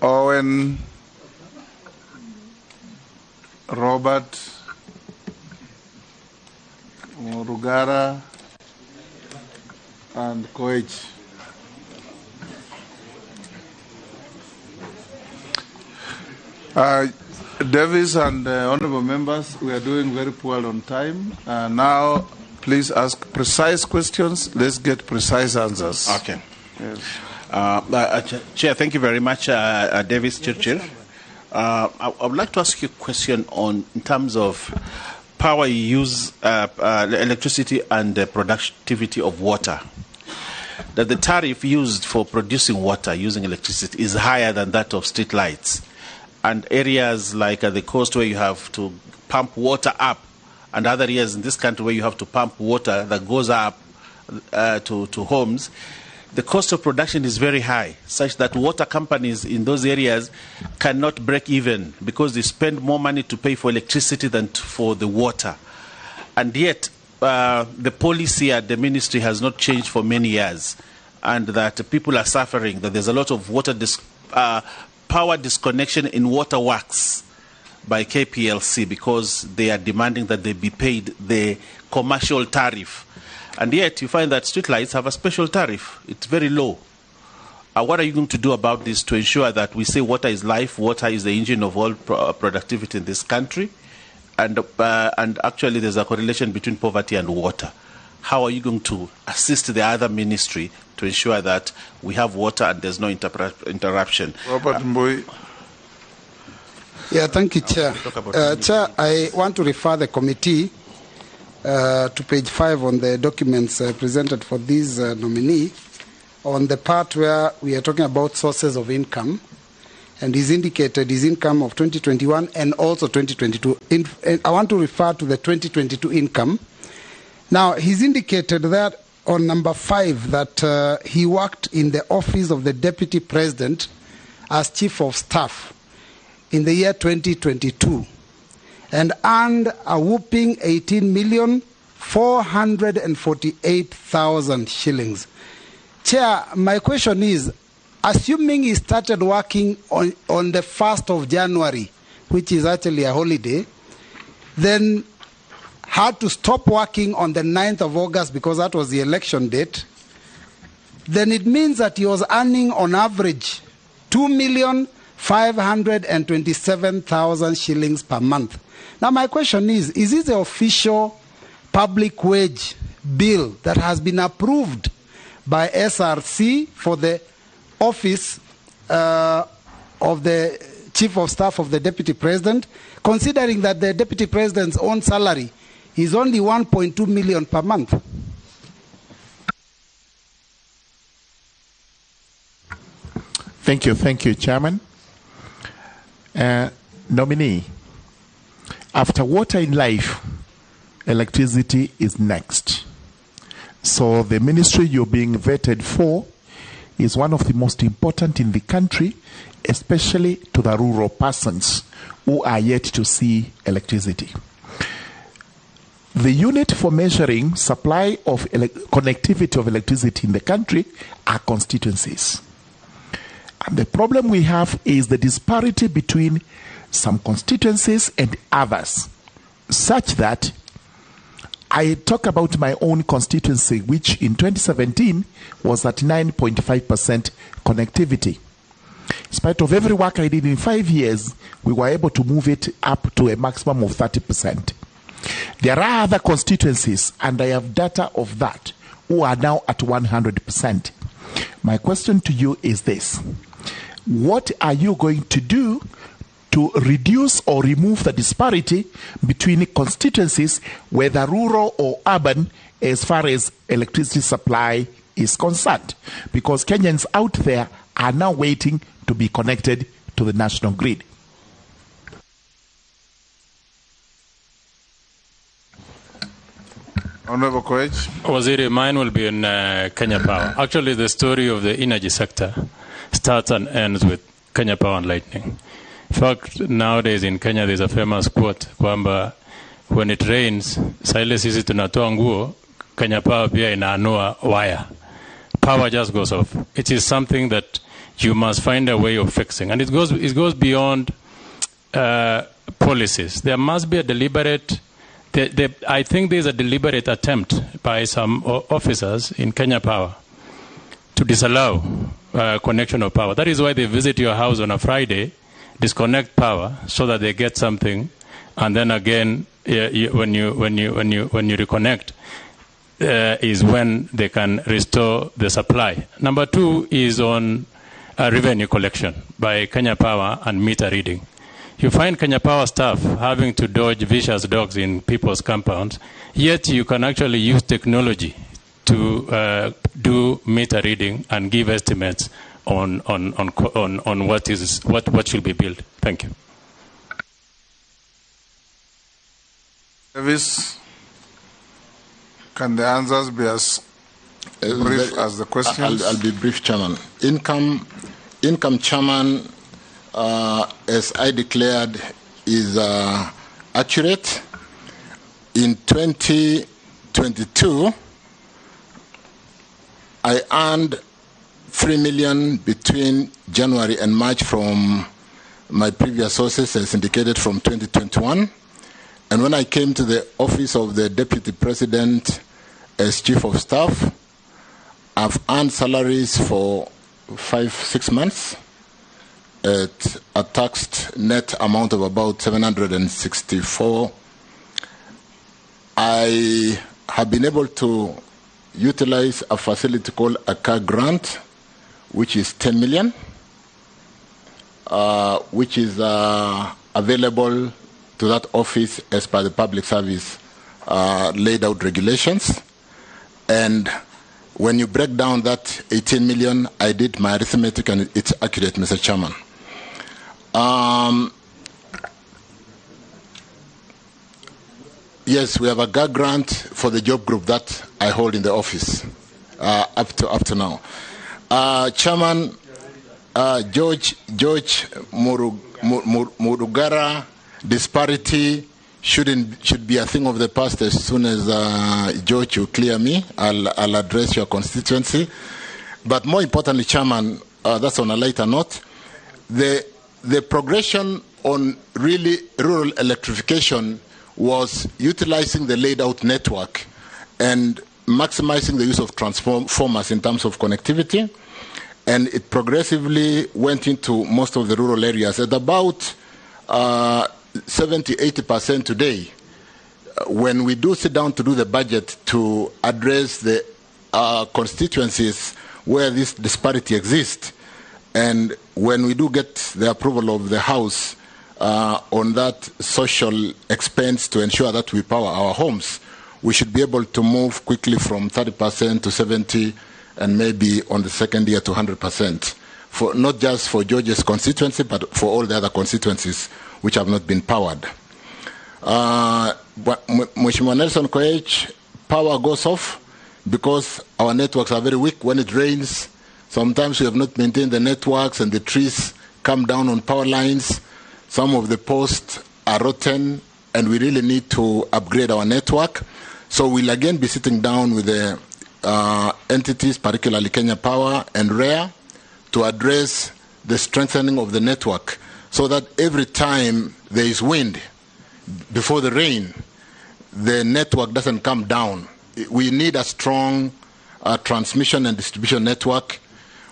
Speaker 1: Owen, Robert, Rugara, and Koech. Davis and honorable members, we are doing very poor on time. Now, please ask precise questions. Let's get precise answers.
Speaker 8: Okay. Yes. Chair, thank you very much, Davis Chirchir. I would like to ask you a question in terms of power use, electricity, and the productivity of water. That the tariff used for producing water using electricity is higher than that of street lights. And areas like the coast where you have to pump water up, and other areas in this country where you have to pump water that goes up to homes, the cost of production is very high, such that water companies in those areas cannot break even because they spend more money to pay for electricity than for the water. And yet, the policy at the ministry has not changed for many years, and that people are suffering, that there's a lot of power disconnection in waterworks by KPLC because they are demanding that they be paid the commercial tariff. And yet you find that streetlights have a special tariff. It's very low. What are you going to do about this to ensure that we say water is life, water is the engine of all productivity in this country, and actually there's a correlation between poverty and water? How are you going to assist the other ministry to ensure that we have water and there's no interruption?
Speaker 1: Robert Mbui.
Speaker 9: Yeah, thank you, Chair. Chair, I want to refer the committee to page 5 on the documents presented for this nominee, on the part where we are talking about sources of income, and he's indicated his income of 2021 and also 2022. I want to refer to the 2022 income. Now, he's indicated that on number 5 that he worked in the office of the Deputy President as Chief of Staff in the year 2022 and earned a whopping 18,448,000 shillings. Chair, my question is, assuming he started working on the 1st of January, which is actually a holiday, then had to stop working on the 9th of August because that was the election date, then it means that he was earning on average 2,527,000 shillings per month. Now my question is this the official public wage bill that has been approved by SRC for the office of the Chief of Staff of the Deputy President, considering that the Deputy President's own salary is only 1.2 million per month?
Speaker 10: Thank you, Chairman. Nominee, after water in life, electricity is next. So the ministry you're being vetted for is one of the most important in the country, especially to the rural persons who are yet to see electricity. The unit for measuring supply of connectivity of electricity in the country are constituencies. And the problem we have is the disparity between some constituencies and others, such that I talk about my own constituency, which in 2017 was at 9.5% connectivity. In spite of every work I did in 5 years, we were able to move it up to a maximum of 30%. There are other constituencies, and I have data of that, who are now at 100%. My question to you is this: what are you going to do to reduce or remove the disparity between constituencies, whether rural or urban, as far as electricity supply is concerned? Because Kenyans out there are now waiting to be connected to the national grid.
Speaker 1: Honorable Koech.
Speaker 11: Waziri, mine will be in Kenya Power. Actually, the story of the energy sector starts and ends with Kenya Power and Lightning. In fact, nowadays in Kenya, there's a famous quote, kwamba when it rains, saile sisi tunatoa nguo, Kenya Power pia inaanua wire. Power just goes off. It is something that you must find a way of fixing. And it goes beyond policies. There must be a deliberate, I think there's a deliberate attempt by some officers in Kenya Power to disallow connection of power. That is why they visit your house on a Friday, disconnect power so that they get something, and then again when you reconnect is when they can restore the supply. Number two is on revenue collection by Kenya Power and meter reading. You find Kenya Power staff having to dodge vicious dogs in people's compounds, yet you can actually use technology to do meter reading and give estimates on what should be built. Thank you.
Speaker 1: Davis, can the answers be as brief as the questions?
Speaker 2: I'll be brief, Chairman. Income, Chairman, as I declared, is accurate. In 2022, I earned 3 million between January and March from my previous sources, as indicated from 2021. And when I came to the office of the Deputy President as Chief of Staff, I've earned salaries for 5-6 months at a taxed net amount of about 764. I have been able to utilize a facility called a car grant, which is 10 million, which is available to that office as per the public service laid out regulations. And when you break down that 18 million, I did my arithmetic and it's accurate, Mr. Chairman. Yes, we have a GAG grant for the job group that I hold in the office up to now. Chairman, George Murugara disparity should be a thing of the past. As soon as George will clear me, I'll address your constituency. But more importantly, Chairman, that's on a lighter note, the progression on really rural electrification was utilizing the laid out network and maximizing the use of transformers in terms of connectivity. And it progressively went into most of the rural areas. At about 70-80% today, when we do sit down to do the budget to address the constituencies where this disparity exists, and when we do get the approval of the House on that social expense to ensure that we power our homes, we should be able to move quickly from 30% to 70%, and maybe on the second year to 100%, for not just for George's constituency, but for all the other constituencies which have not been powered. Mheshimiwa Nelson Koech, power goes off because our networks are very weak. When it rains, sometimes we have not maintained the networks and the trees come down on power lines. Some of the posts are rotten, and we really need to upgrade our network. So we'll again be sitting down with the entities, particularly Kenya Power and REA, to address the strengthening of the network so that every time there is wind before the rain, the network doesn't come down. We need a strong transmission and distribution network.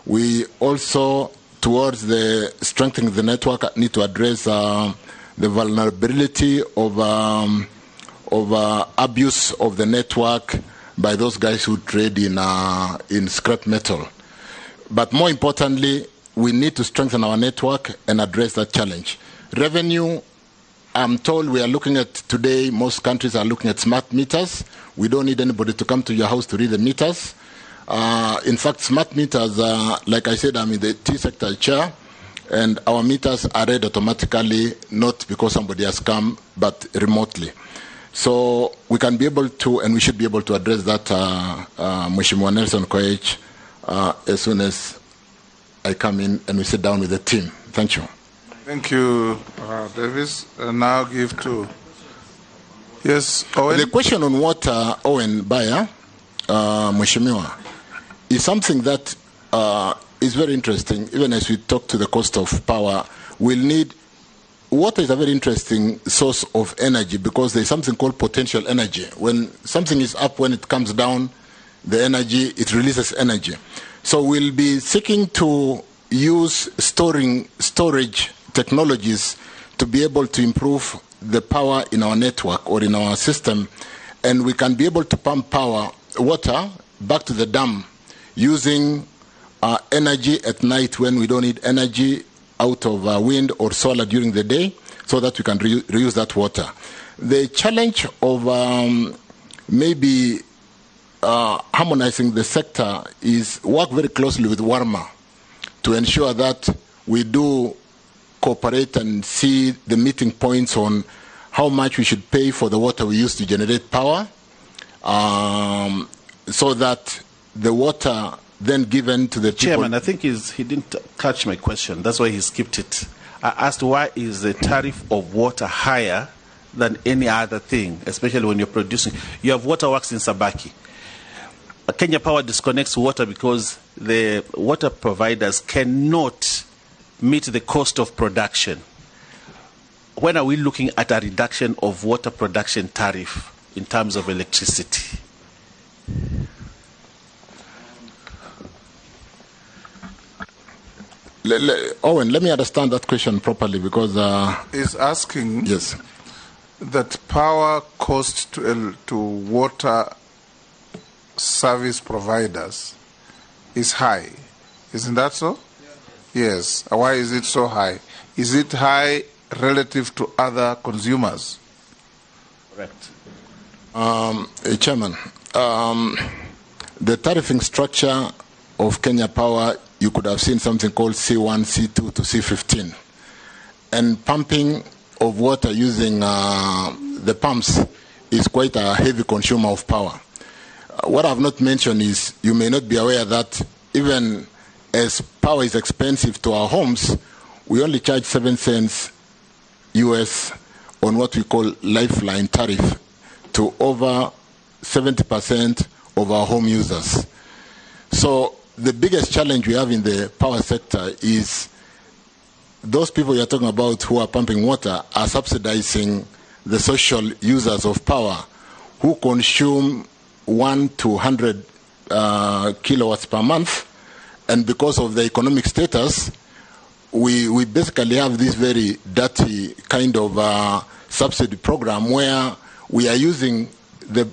Speaker 2: We also, towards the strengthening of the network, need to address the vulnerability of abuse of the network by those guys who trade in scrap metal. But more importantly, we need to strengthen our network and address that challenge. Revenue, I'm told we are looking at today, most countries are looking at smart meters. We don't need anybody to come to your house to read the meters. In fact, smart meters, like I said, I'm in the T-sector chair, and our meters are read automatically, not because somebody has come, but remotely. So we can be able to, and we should be able to address that, Mheshimiwa Nelson Koech, as soon as I come in and we sit down with the team. Thank you.
Speaker 1: Thank you, Davis. Now give to, yes, Owen.
Speaker 2: The question on water, Owen Baya, Mheshimiwa, is something that is very interesting. Even as we talk to the cost of power, we'll need. Water is a very interesting source of energy because there's something called potential energy. When something is up, when it comes down, the energy, it releases energy. So we'll be seeking to use storage technologies to be able to improve the power in our network or in our system, and we can be able to pump water back to the dam using energy at night when we don't need energy out of wind or solar during the day, so that we can reuse that water. The challenge of maybe harmonizing the sector is work very closely with WARMA to ensure that we do cooperate and see the meeting points on how much we should pay for the water we use to generate power, so that the water then given to the people.
Speaker 8: Chairman, I think he didn't catch my question. That's why he skipped it. I asked why is the tariff of water higher than any other thing, especially when you're producing. You have waterworks in Sabaki. Kenya Power disconnects water because the water providers cannot meet the cost of production. When are we looking at a reduction of water production tariff in terms of electricity?
Speaker 2: Owen, let me understand that question properly because
Speaker 1: is asking,
Speaker 2: yes,
Speaker 1: that power cost to water service providers is high. Isn't that so? Yeah. Yes. Why is it so high? Is it high relative to other consumers?
Speaker 8: Correct.
Speaker 2: Chairman, the tariffing structure of Kenya Power, you could have seen something called C1, C2 to C15. And pumping of water using the pumps is quite a heavy consumer of power. What I've not mentioned is, you may not be aware that even as power is expensive to our homes, we only charge 7 cents US on what we call lifeline tariff to over 70% of our home users. So the biggest challenge we have in the power sector is those people you're talking about who are pumping water are subsidizing the social users of power who consume 1 to 100 kilowatts per month, and because of the economic status, we basically have this very dirty kind of subsidy program where we are using the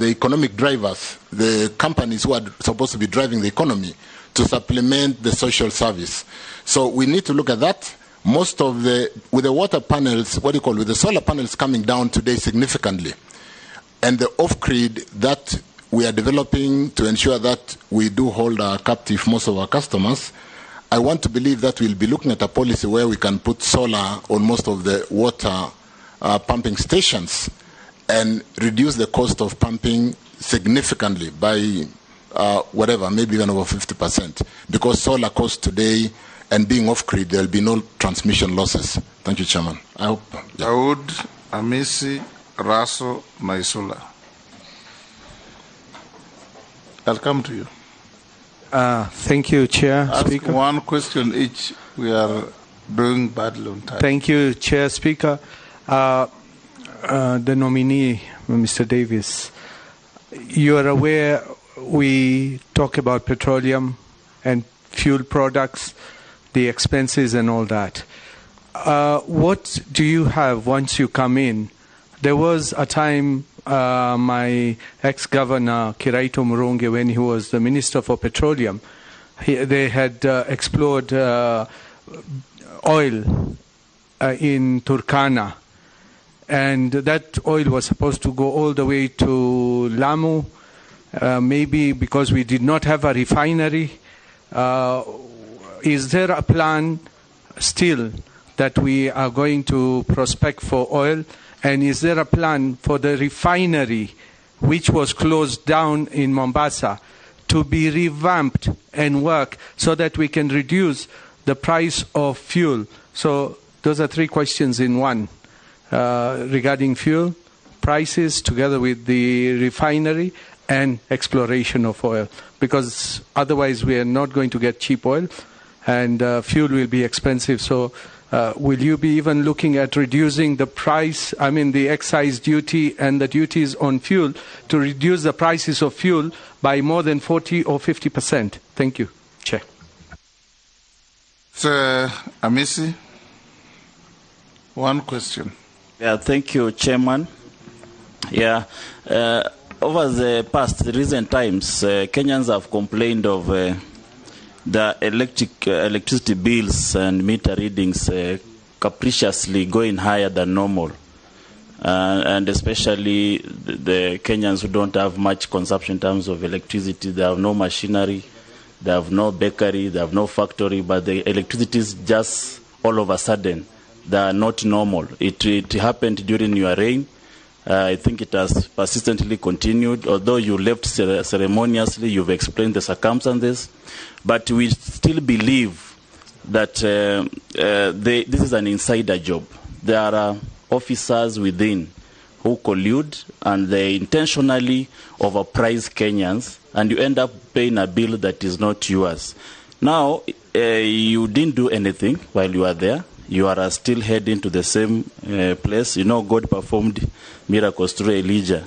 Speaker 2: economic drivers, the companies who are supposed to be driving the economy, to supplement the social service. So we need to look at that. Most of with the water panels, with the solar panels coming down today significantly, and the off-grid that we are developing to ensure that we do hold captive most of our customers, I want to believe that we'll be looking at a policy where we can put solar on most of the water pumping stations and reduce the cost of pumping significantly by maybe even over 50%. Because solar costs today, and being off-grid, there will be no transmission losses. Thank you, Chairman. I hope. Yeah.
Speaker 1: Daud, Amisi, Raso, Naisula. I'll come to you.
Speaker 12: Thank you, Chair.
Speaker 1: Ask
Speaker 12: Speaker.
Speaker 1: One question each. We are doing badly on time.
Speaker 12: Thank you, Chair. Speaker. The nominee, Mr. Davis, you are aware we talk about petroleum and fuel products, the expenses and all that. What do you have once you come in? There was a time my ex-governor, Kiraitu Murungi, when he was the Minister for Petroleum, they had explored oil in Turkana. And that oil was supposed to go all the way to Lamu, maybe because we did not have a refinery. Is there a plan still that we are going to prospect for oil? And is there a plan for the refinery, which was closed down in Mombasa, to be revamped and work so that we can reduce the price of fuel? So those are three questions in one. Regarding fuel prices together with the refinery and exploration of oil, because otherwise we are not going to get cheap oil and fuel will be expensive. So will you be even looking at reducing the price, the excise duty and the duties on fuel, to reduce the prices of fuel by more than 40 or 50%? Thank you, Chair.
Speaker 1: Sir Amisi, one question.
Speaker 4: Yeah, thank you, Chairman. Yeah, over the recent times, Kenyans have complained of the electricity bills and meter readings capriciously going higher than normal, and especially the Kenyans who don't have much consumption in terms of electricity. They have no machinery, they have no bakery, they have no factory, but the electricity is just all of a sudden. They are not normal. It happened during your reign. I think it has persistently continued. Although you left ceremoniously, you've explained the circumstances. But we still believe that this is an insider job. There are officers within who collude and they intentionally overprice Kenyans, and you end up paying a bill that is not yours. Now, you didn't do anything while you were there. You are still heading to the same place. You know, God performed miracles through Elijah.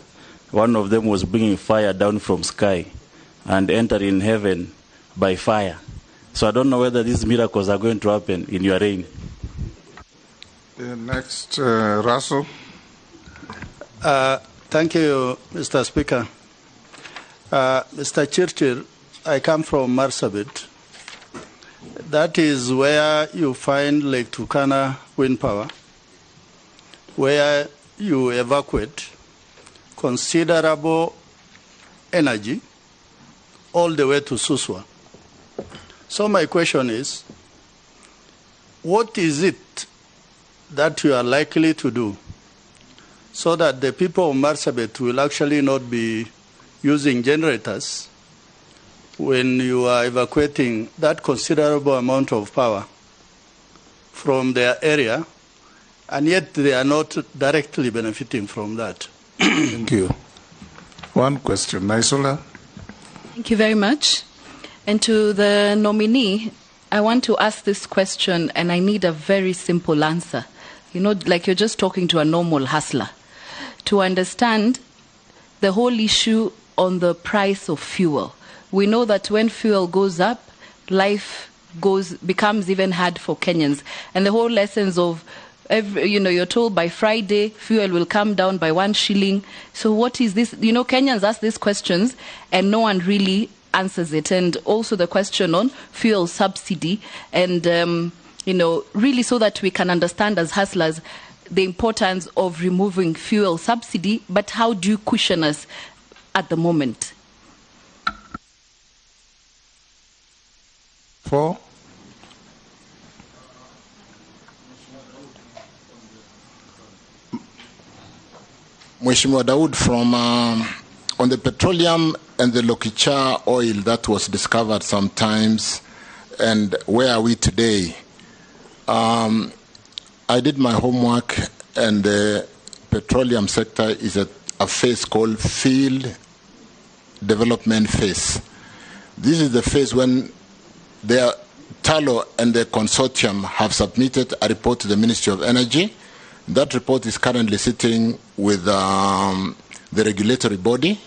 Speaker 4: One of them was bringing fire down from sky and entering heaven by fire. So I don't know whether these miracles are going to happen in your reign.
Speaker 1: Next, Russell.
Speaker 13: Thank you, Mr. Speaker. Mr. Chirchir, I come from Marsabit. That is where you find Lake Turkana wind power, where you evacuate considerable energy all the way to Suswa. So my question is, what is it that you are likely to do so that the people of Marsabit will actually not be using generators when you are evacuating that considerable amount of power from their area, and yet they are not directly benefiting from that?
Speaker 1: Thank you. One question. Naisula.
Speaker 14: Thank you very much. And to the nominee, I want to ask this question, and I need a very simple answer. like you're just talking to a normal hustler, to understand the whole issue on the price of fuel. We know that when fuel goes up, life becomes even hard for Kenyans. And the whole essence of, you're told by Friday, fuel will come down by 1 shilling. So what is this? Kenyans ask these questions and no one really answers it. And also the question on fuel subsidy and, really so that we can understand as hustlers the importance of removing fuel subsidy, but how do you cushion us at the moment?
Speaker 1: For
Speaker 2: Mheshimiwa Daud, from on the petroleum and the Lokicha oil that was discovered sometimes, and where are we today? I did my homework, and the petroleum sector is at a phase called field development phase. This is the phase when Talo and the consortium have submitted a report to the Ministry of Energy. That report is currently sitting with the regulatory body,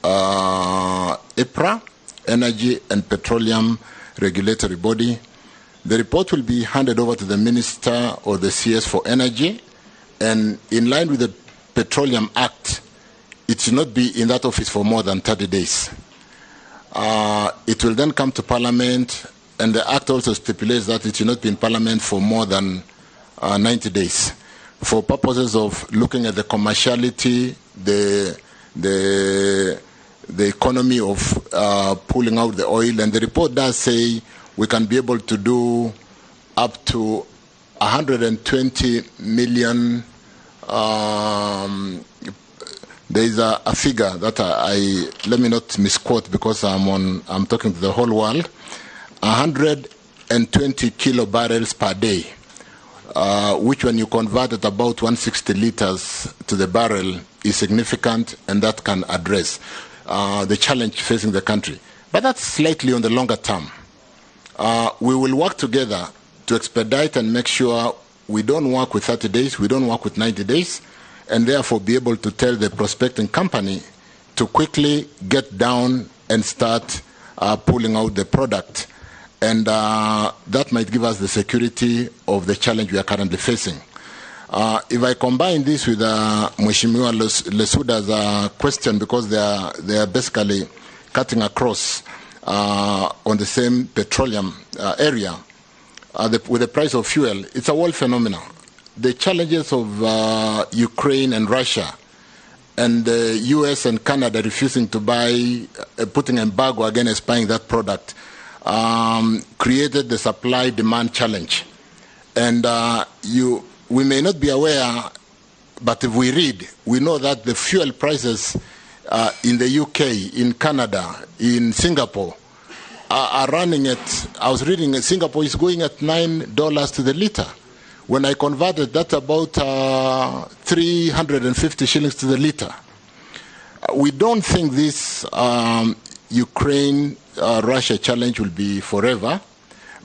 Speaker 2: EPRA, Energy and Petroleum Regulatory Body. The report will be handed over to the Minister or the CS for Energy, and in line with the Petroleum Act, it should not be in that office for more than 30 days. It will then come to Parliament, and the Act also stipulates that it should not be in Parliament for more than 90 days. For purposes of looking at the commerciality, the economy of pulling out the oil, and the report does say we can be able to do up to 120 million. There is a figure that let me not misquote because I'm talking to the whole world. 120 kilo barrels per day, which when you convert at about 160 liters to the barrel is significant, and that can address the challenge facing the country. But that's slightly on the longer term. We will work together to expedite and make sure we don't work with 30 days, we don't work with 90 days, and therefore be able to tell the prospecting company to quickly get down and start pulling out the product. And that might give us the security of the challenge we are currently facing. If I combine this with Mheshimiwa Lesuda's question, because they are basically cutting across on the same petroleum area, with the price of fuel, it's a world phenomenon. The challenges of Ukraine and Russia, and the US and Canada refusing to buy, putting embargo against buying that product, created the supply-demand challenge. And we may not be aware, but if we read, we know that the fuel prices in the UK, in Canada, in Singapore, are running at, I was reading, Singapore is going at $9 to the liter. When I converted, that's about 350 shillings to the liter. We don't think this Ukraine-Russia challenge will be forever,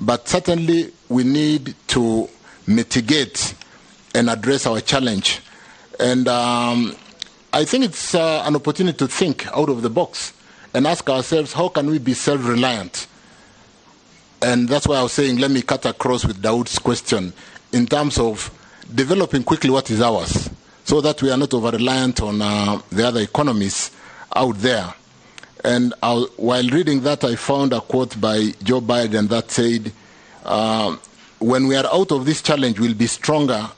Speaker 2: but certainly we need to mitigate and address our challenge. And I think it's an opportunity to think out of the box and ask ourselves, how can we be self-reliant? And that's why I was saying, let me cut across with Daud's question in terms of developing quickly what is ours, so that we are not over-reliant on the other economies out there. And while reading that, I found a quote by Joe Biden that said, when we are out of this challenge, we'll be stronger,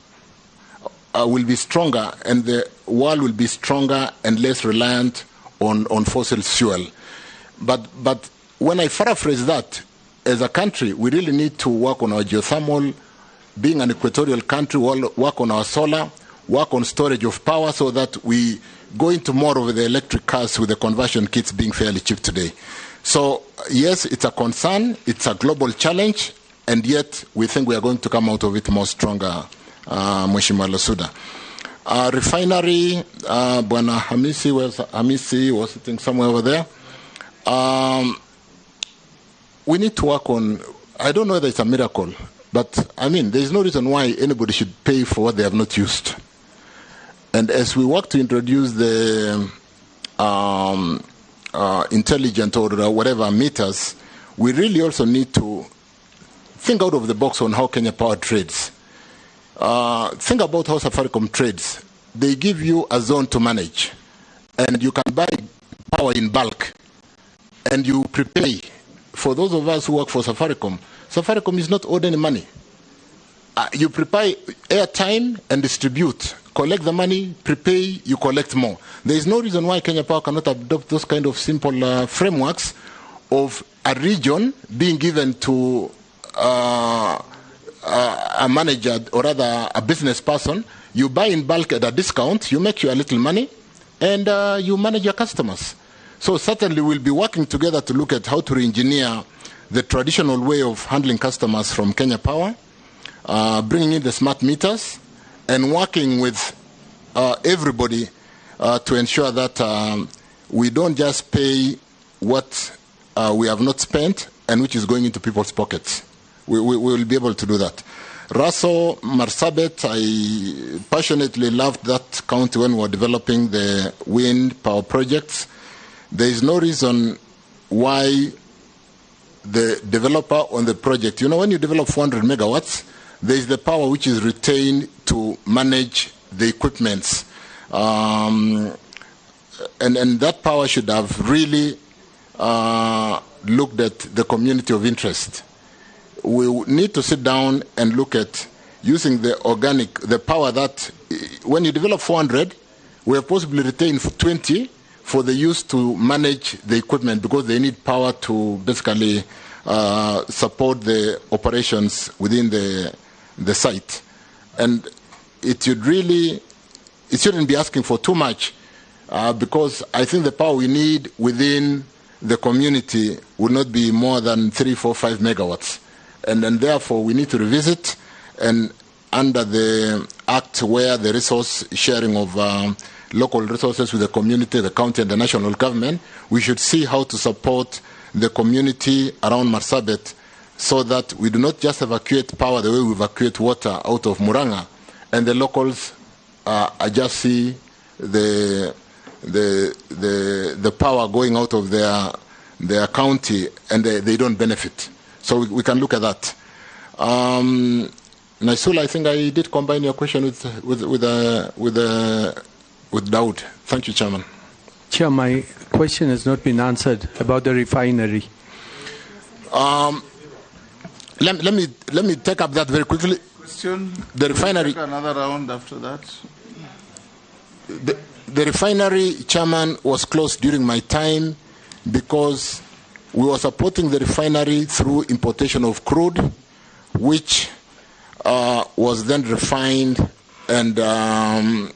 Speaker 2: and the world will be stronger and less reliant on fossil fuel. But when I paraphrase that, as a country, we really need to work on our geothermal, being an equatorial country, work on our solar, work on storage of power, so that we go into more of the electric cars with the conversion kits being fairly cheap today. So yes, it's a concern, it's a global challenge, and yet we think we are going to come out of it more stronger, Mheshimiwa Lesuda. Refinery, Bwana Hamisi was sitting somewhere over there. We need to work on, I don't know whether it's a miracle, But, I mean, there is no reason why anybody should pay for what they have not used. And as we work to introduce the intelligent or whatever meters, we really also need to think out of the box on how Kenya Power trades. Think about how Safaricom trades. They give you a zone to manage, and you can buy power in bulk, and you prepay. For those of us who work for Safaricom, Safaricom is not owed any money. You prepay airtime and distribute. Collect the money, prepay, you collect more. There is no reason why Kenya Power cannot adopt those kind of simple frameworks of a region being given to a manager or rather a business person. You buy in bulk at a discount, you make your little money, and you manage your customers. So certainly we'll be working together to look at how to re-engineer the traditional way of handling customers from Kenya Power, bringing in the smart meters, and working with everybody to ensure that we don't just pay what we have not spent and which is going into people's pockets. We will be able to do that. Raso, Marsabit, I passionately loved that county when we were developing the wind power projects. There is no reason why the developer on the project, you know, when you develop 400 megawatts, there is the power which is retained to manage the equipments. And that power should have really looked at the community of interest. We need to sit down and look at using the power that, when you develop 400, we have possibly retained 20 for the use to manage the equipment because they need power to basically support the operations within the site. And it shouldn't be asking for too much because I think the power we need within the community will not be more than 3, 4, 5 megawatts. And therefore we need to revisit, and under the act where the resource sharing of local resources with the community, the county and the national government, we should see how to support the community around Marsabit so that we do not just evacuate power the way we evacuate water out of Muranga, and the locals just see the power going out of their county and they don't benefit. So we can look at that. Naisul, I think I did combine your question with Daud. Thank you, Chairman.
Speaker 12: Chair, my question has not been answered about the refinery.
Speaker 2: Let me take up that very quickly.
Speaker 1: Question.
Speaker 2: The refinery.
Speaker 1: Take another round after that.
Speaker 2: The refinery, Chairman, was closed during my time because we were supporting the refinery through importation of crude, which was then refined and on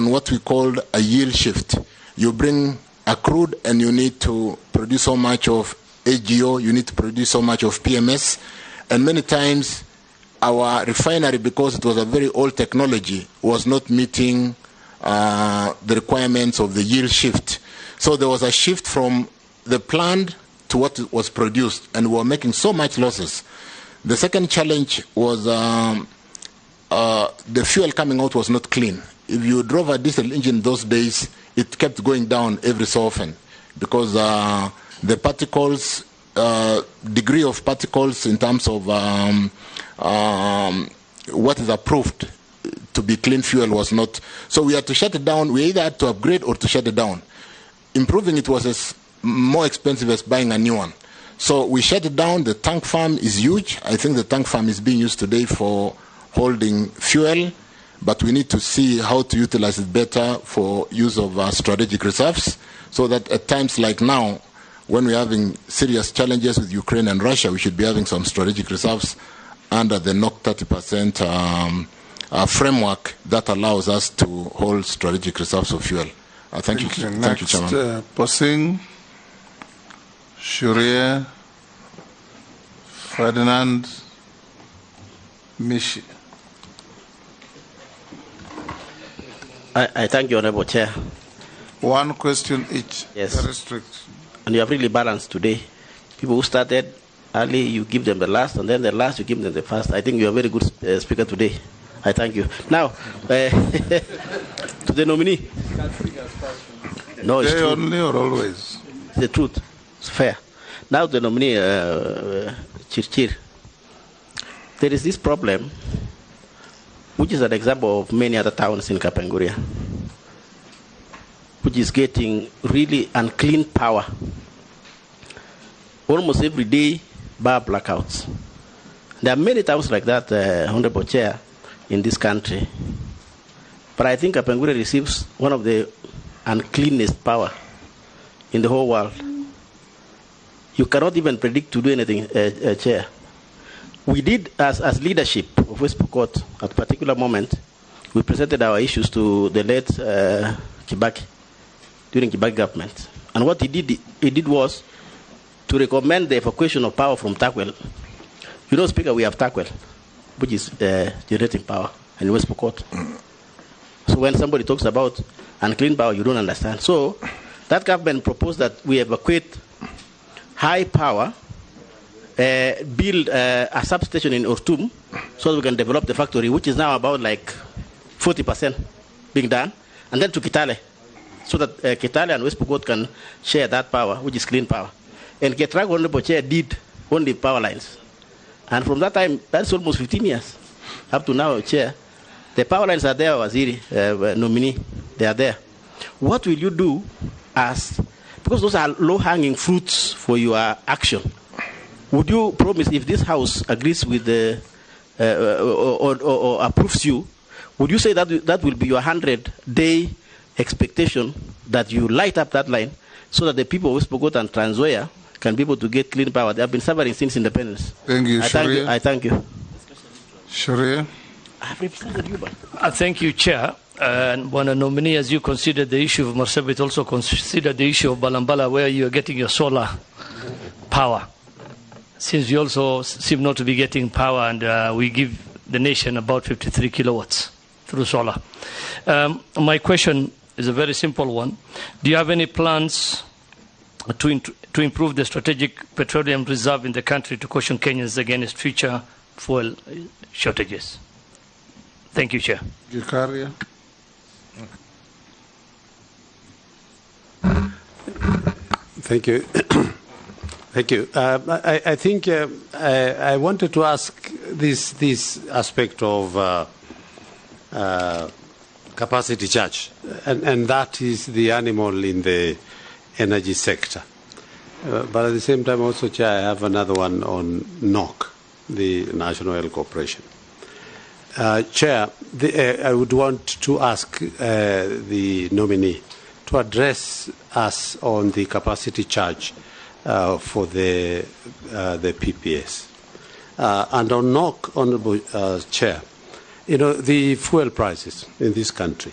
Speaker 2: what we called a yield shift. You bring a crude and you need to produce so much of AGO, you need to produce so much of PMS, and many times our refinery, because it was a very old technology, was not meeting the requirements of the yield shift. So there was a shift from the planned to what was produced, and we were making so much losses. The second challenge was the fuel coming out was not clean. If you drove a diesel engine those days, it kept going down every so often because the particles, degree of particles in terms of what is approved to be clean fuel was not. So we had to shut it down. We either had to upgrade or to shut it down. Improving it was as more expensive as buying a new one. So we shut it down. The tank farm is huge. I think the tank farm is being used today for holding fuel, but we need to see how to utilize it better for use of strategic reserves, so that at times like now, when we're having serious challenges with Ukraine and Russia, we should be having some strategic reserves under the NOC 30% framework that allows us to hold strategic reserves of fuel. Thank you. Thank you, Chairman.
Speaker 1: Posing, Shurier, Ferdinand, Mishi.
Speaker 7: I thank you, Honorable Chair.
Speaker 1: One question each.
Speaker 7: Yes.
Speaker 1: Very strict.
Speaker 7: And you have really balanced today. People who started early you give them the last, and then the last you give them the first. I think you are a very good speaker today. I thank you. Now, to the nominee. No, it's true.
Speaker 1: Only or always?
Speaker 7: The truth. It's fair. Now the nominee, Chirchir. There is this problem, which is an example of many other towns in Kapenguria, which is getting really unclean power. Almost every day, bar blackouts. There are many towns like that, Honorable Chair, in this country. But I think Kapenguria receives one of the uncleanest power in the whole world. You cannot even predict to do anything, Chair. We did, as leadership of West Pokot, at a particular moment, we presented our issues to the late Kibaki, during Kibaki government. And what he did was to recommend the evacuation of power from Takwel. You know, Speaker, we have Takwel, which is generating power in West Pokot. So when somebody talks about unclean power, you don't understand. So that government proposed that we evacuate high power, build a substation in Ortum so that we can develop the factory, which is now about like 40% being done, and then to Kitale, so that Kitale and West Pokot can share that power, which is clean power. And Ketrago Honorable Chair did only power lines. And from that time, that's almost 15 years. Up to now, Chair, the power lines are there, Waziri, nominee, they are there. What will you do because those are low-hanging fruits for your action. Would you promise, if this House agrees with the, or approves you, would you say that will be your 100-day expectation that you light up that line so that the people of West Pokot and Trans Nzoia can be able to get clean power? They have been suffering since independence.
Speaker 1: Thank you, Sharia.
Speaker 7: I thank you.
Speaker 1: Sharia.
Speaker 7: I have represented you, but...
Speaker 15: Thank you, Chair. And when a nominee, as you considered the issue of Marsabit, also consider the issue of Balambala, where you are getting your solar power. Since you also seem not to be getting power, and we give the nation about 53 kilowatts through solar. My question is a very simple one. Do you have any plans to improve the strategic petroleum reserve in the country to caution Kenyans against future fuel shortages? Thank you, Chair.
Speaker 1: Gikaria.
Speaker 16: Thank you. Thank you. I think I wanted to ask this aspect of capacity charge, and that is the animal in the energy sector. But at the same time, also, Chair, I have another one on NOC, the National Oil Corporation. Chair, I would want to ask the nominee to address us on the capacity charge for the PPS. And on NOC, Honourable Chair, you know, the fuel prices in this country,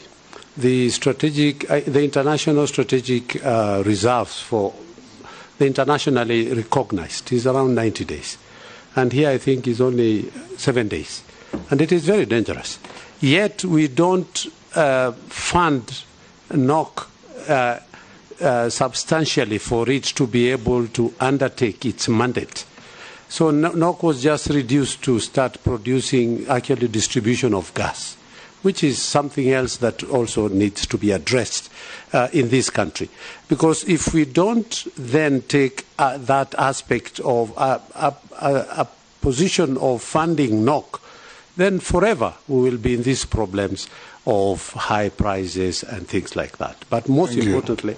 Speaker 16: the international strategic reserves for the internationally recognized is around 90 days. And here I think is only 7 days. And it is very dangerous. Yet we don't fund NOC substantially for it to be able to undertake its mandate. So NOC was just reduced to start producing actually distribution of gas, which is something else that also needs to be addressed in this country. Because if we don't then take that aspect of a position of funding NOC, then forever we will be in these problems of high prices and things like that. But most importantly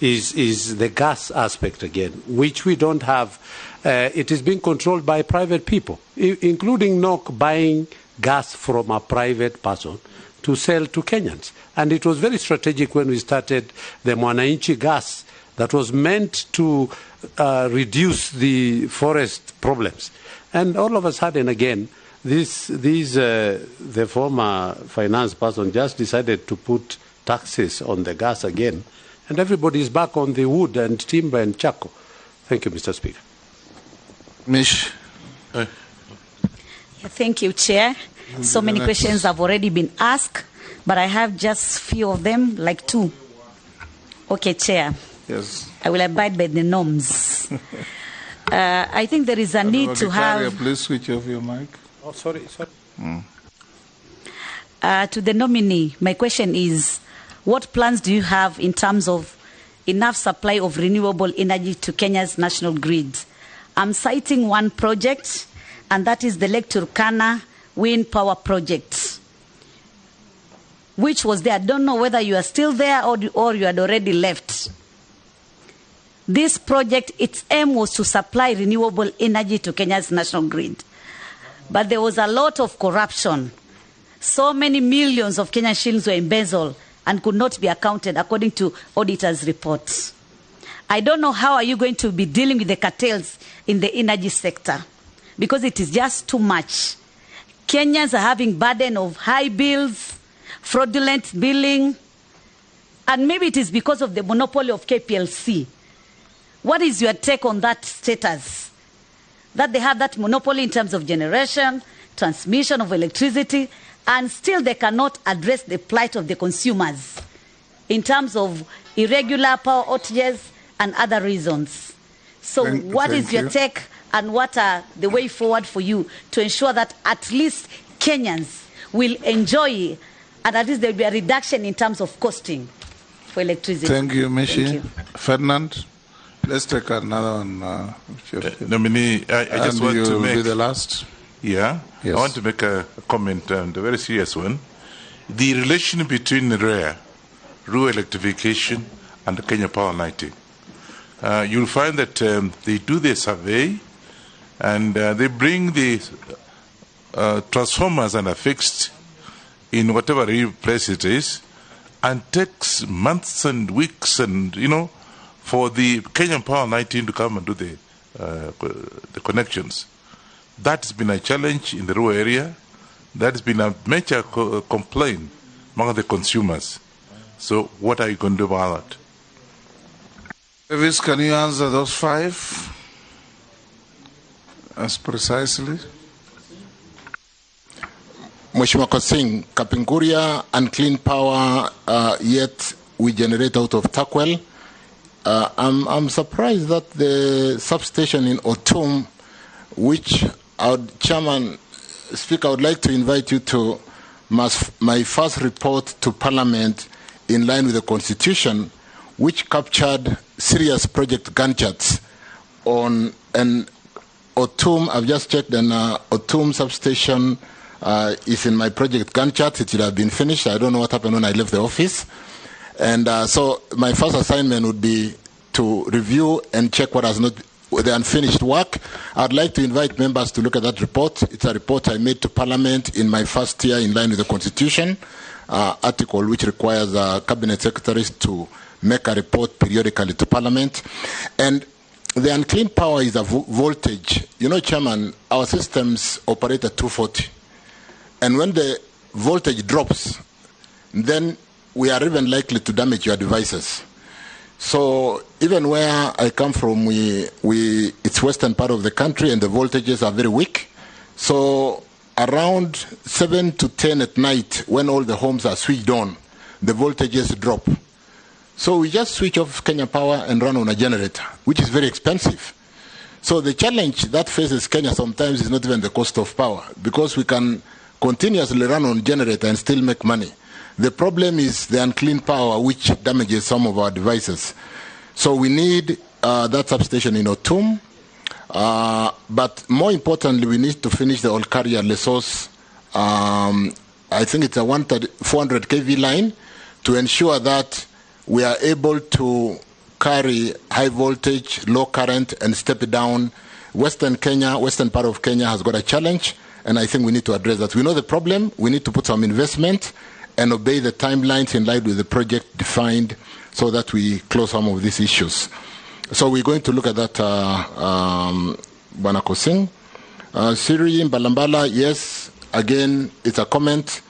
Speaker 16: is the gas aspect again, which we don't have. It is being controlled by private people, including NOC buying gas from a private person to sell to Kenyans. And it was very strategic when we started the Mwananchi gas that was meant to reduce the forest problems. And all of a sudden, again, the former finance person just decided to put taxes on the gas again, and everybody is back on the wood and timber and charcoal. Thank you, Mr. Speaker.
Speaker 1: Mish.
Speaker 17: Thank you, Chair. So many questions have already been asked, but I have just few of them, like two. Okay, Chair.
Speaker 1: Yes.
Speaker 17: I will abide by the norms. I think there is a need to have...
Speaker 1: Please switch off your mic.
Speaker 16: Oh, sorry.
Speaker 17: To the nominee, my question is, what plans do you have in terms of enough supply of renewable energy to Kenya's national grid? I'm citing one project, and that is the Lake Turkana wind power project, which was there. I don't know whether you are still there or you had already left. This project, its aim was to supply renewable energy to Kenya's national grid. But there was a lot of corruption. So many millions of Kenyan shillings were embezzled and could not be accounted according to auditors' reports. I don't know how are you going to be dealing with the cartels in the energy sector, because it is just too much. Kenyans are having burden of high bills, fraudulent billing, and maybe it is because of the monopoly of KPLC. What is your take on that status? That they have that monopoly in terms of generation, transmission of electricity, and still they cannot address the plight of the consumers in terms of irregular power outages and other reasons. So what is your take, and what are the way forward for you to ensure that at least Kenyans will enjoy, and at least there will be a reduction in terms of costing for electricity?
Speaker 1: Thank you, Mishi. Ferdinand, let's take another one.
Speaker 18: Nominee, I just want to make...
Speaker 1: be the last.
Speaker 18: Yeah, yes. I want to make a comment, and a very serious one. The relation between REA, rural electrification, and the Kenya Power Lighting. You'll find that they do their survey, and they bring the transformers and are fixed in whatever place it is, and takes months and weeks and, for the Kenyan Power Lighting to come and do the connections. That's been a challenge in the rural area. That's been a major complaint among the consumers. So what are you going to do about that?
Speaker 1: Davis, can you answer those 5 as precisely?
Speaker 2: Mheshimiwa Kosing, Kapinguria and clean power, yet we generate out of Takwel. I'm surprised that the substation in Otum, which our Chairman, Speaker, I would like to invite you to my first report to Parliament in line with the Constitution, which captured serious project Gantt charts on an Otum. I've just checked, and Otum substation is in my project Gantt chart. It should have been finished. I don't know what happened when I left the office. And so my first assignment would be to review and check what has not, the unfinished work. I'd like to invite members to look at that report. It's a report I made to Parliament in my first year in line with the Constitution, article which requires cabinet secretaries to make a report periodically to Parliament. And the unclean power is a voltage. Chairman, our systems operate at 240. And when the voltage drops, then we are even likely to damage your devices. So even where I come from, it's western part of the country, and the voltages are very weak. So around 7 to 10 at night, when all the homes are switched on, the voltages drop. So we just switch off Kenya Power and run on a generator, which is very expensive. So the challenge that faces Kenya sometimes is not even the cost of power, because we can continuously run on generator and still make money. The problem is the unclean power, which damages some of our devices. So we need that substation in Otum. But more importantly, we need to finish the Olkaria Lesos. I think it's a 400 kV line, to ensure that we are able to carry high voltage, low current, and step it down. Western part of Kenya has got a challenge, and I think we need to address that. We know the problem. We need to put some investment and obey the timelines in line with the project defined, so that we close some of these issues. So we're going to look at that, Bwana Kosing. Siri Mbalambala, yes, again, it's a comment.